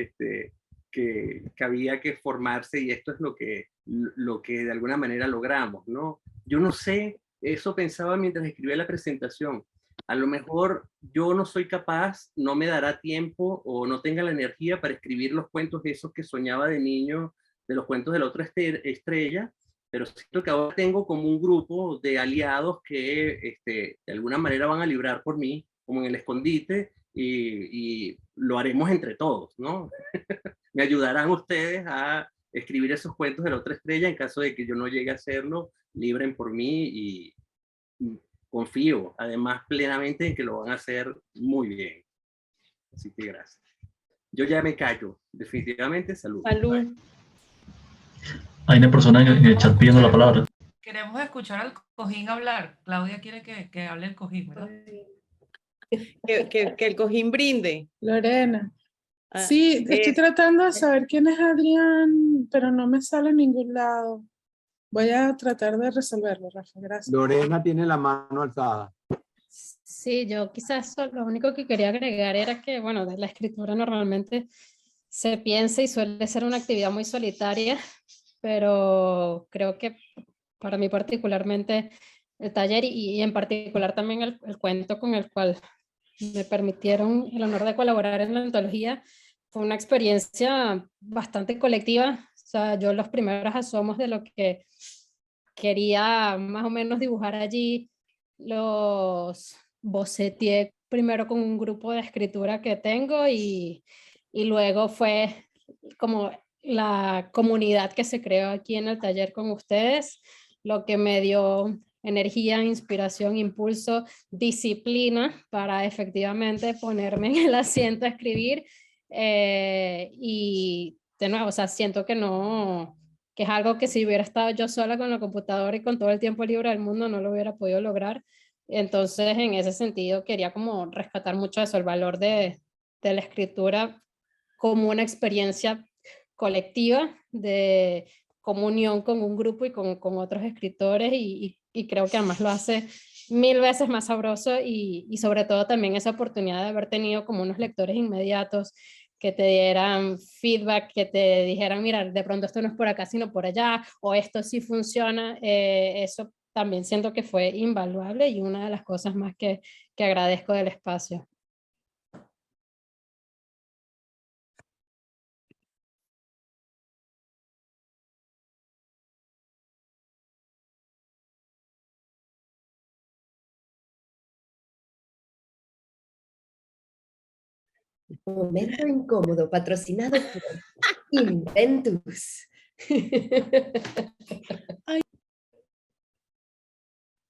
que había que formarse y esto es lo que de alguna manera logramos, ¿no? Yo no sé, eso pensaba mientras escribía la presentación. A lo mejor yo no soy capaz, no me dará tiempo o no tenga la energía para escribir los cuentos esos que soñaba de niño, de los cuentos de la otra estrella, pero siento que ahora tengo como un grupo de aliados que de alguna manera van a librar por mí, como en el escondite, y lo haremos entre todos, ¿no? Me ayudarán ustedes a escribir esos cuentos de la otra estrella en caso de que yo no llegue a hacerlo, libren por mí y confío además plenamente en que lo van a hacer muy bien. Así que gracias. Yo ya me callo, definitivamente. Salud.
Salud.
Hay una persona en el chat pidiendo la palabra.
Queremos escuchar al cojín hablar. Claudia quiere que hable el cojín, ¿verdad?
Que el cojín brinde.
Lorena.
Ah,
Sí, estoy tratando de saber quién es Adrián, pero no me sale en ningún lado. Voy a tratar de resolverlo, Rafa, gracias.
Lorena tiene la mano alzada.
Sí, yo quizás lo único que quería agregar era que, bueno, de la escritura normalmente se piensa y suele ser una actividad muy solitaria, pero creo que para mí particularmente el taller y en particular también el cuento con el cual me permitieron el honor de colaborar en la antología fue una experiencia bastante colectiva. O sea, yo los primeros asomos de lo que quería más o menos dibujar allí, los boceteé primero con un grupo de escritura que tengo y luego fue como la comunidad que se creó aquí en el taller con ustedes, lo que me dio energía, inspiración, impulso, disciplina para efectivamente ponerme en el asiento a escribir. Y de nuevo, o sea, siento que no, que es algo que si hubiera estado yo sola con la computadora y con todo el tiempo libre del mundo no lo hubiera podido lograr. Entonces, en ese sentido, quería como rescatar mucho eso, el valor de la escritura como una experiencia colectiva de comunión con un grupo y con otros escritores y creo que además lo hace 1000 veces más sabroso y sobre todo también esa oportunidad de haber tenido como unos lectores inmediatos que te dieran feedback, que te dijeran, mira, de pronto esto no es por acá, sino por allá, o esto sí funciona, eso también siento que fue invaluable y una de las cosas más que agradezco del espacio.
Momento incómodo, patrocinado por Inventus.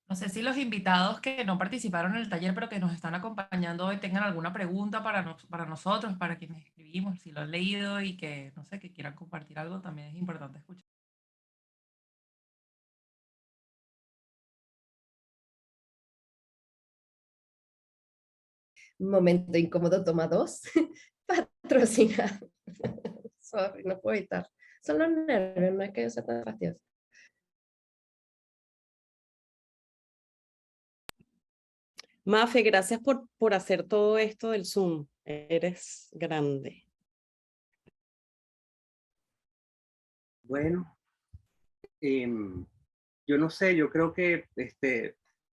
No sé si los invitados que no participaron en el taller, pero que nos están acompañando hoy, tengan alguna pregunta para nosotros, para quienes escribimos, si lo han leído y que, no sé, que quieran compartir algo, también es importante escuchar.
Momento incómodo, toma 2. Patrocinado. Sorry, no puedo evitar. Son los nervios, no es que yo sea tan fastidiosa.
Mafe, gracias por hacer todo esto del Zoom. Eres grande.
Bueno, yo no sé, yo creo que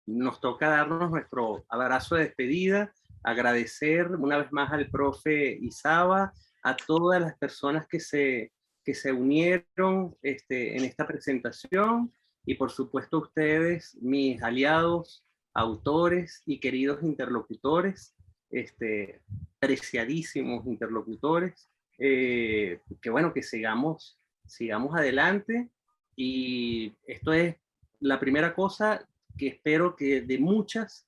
nos toca darnos nuestro abrazo de despedida, agradecer una vez más al profe Isaba, a todas las personas que se unieron en esta presentación y por supuesto a ustedes, mis aliados, autores y queridos interlocutores, preciadísimos interlocutores, que bueno, que sigamos adelante y esto es la primera cosa que espero que de muchas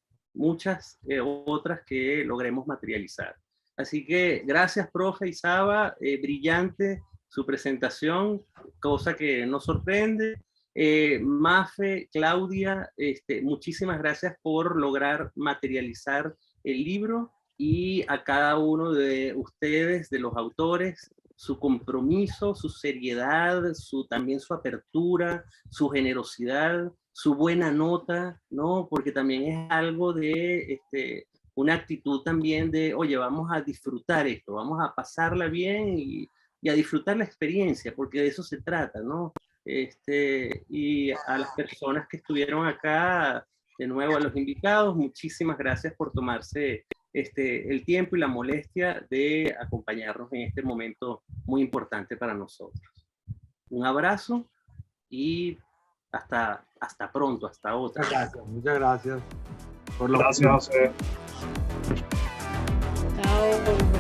otras que logremos materializar. Así que gracias, profe Isaba, brillante su presentación, cosa que nos sorprende. Mafe, Claudia, muchísimas gracias por lograr materializar el libro y a cada uno de ustedes, de los autores, su compromiso, su seriedad, también su apertura, su generosidad, su buena nota, ¿no? Porque también es algo de una actitud también de, oye, vamos a disfrutar esto, vamos a pasarla bien y a disfrutar la experiencia, porque de eso se trata, ¿no? Y a las personas que estuvieron acá, de nuevo a los invitados, muchísimas gracias por tomarse el tiempo y la molestia de acompañarnos en este momento muy importante para nosotros. Un abrazo y hasta pronto, hasta otra.
Muchas gracias.
Gracias, José.
Chao.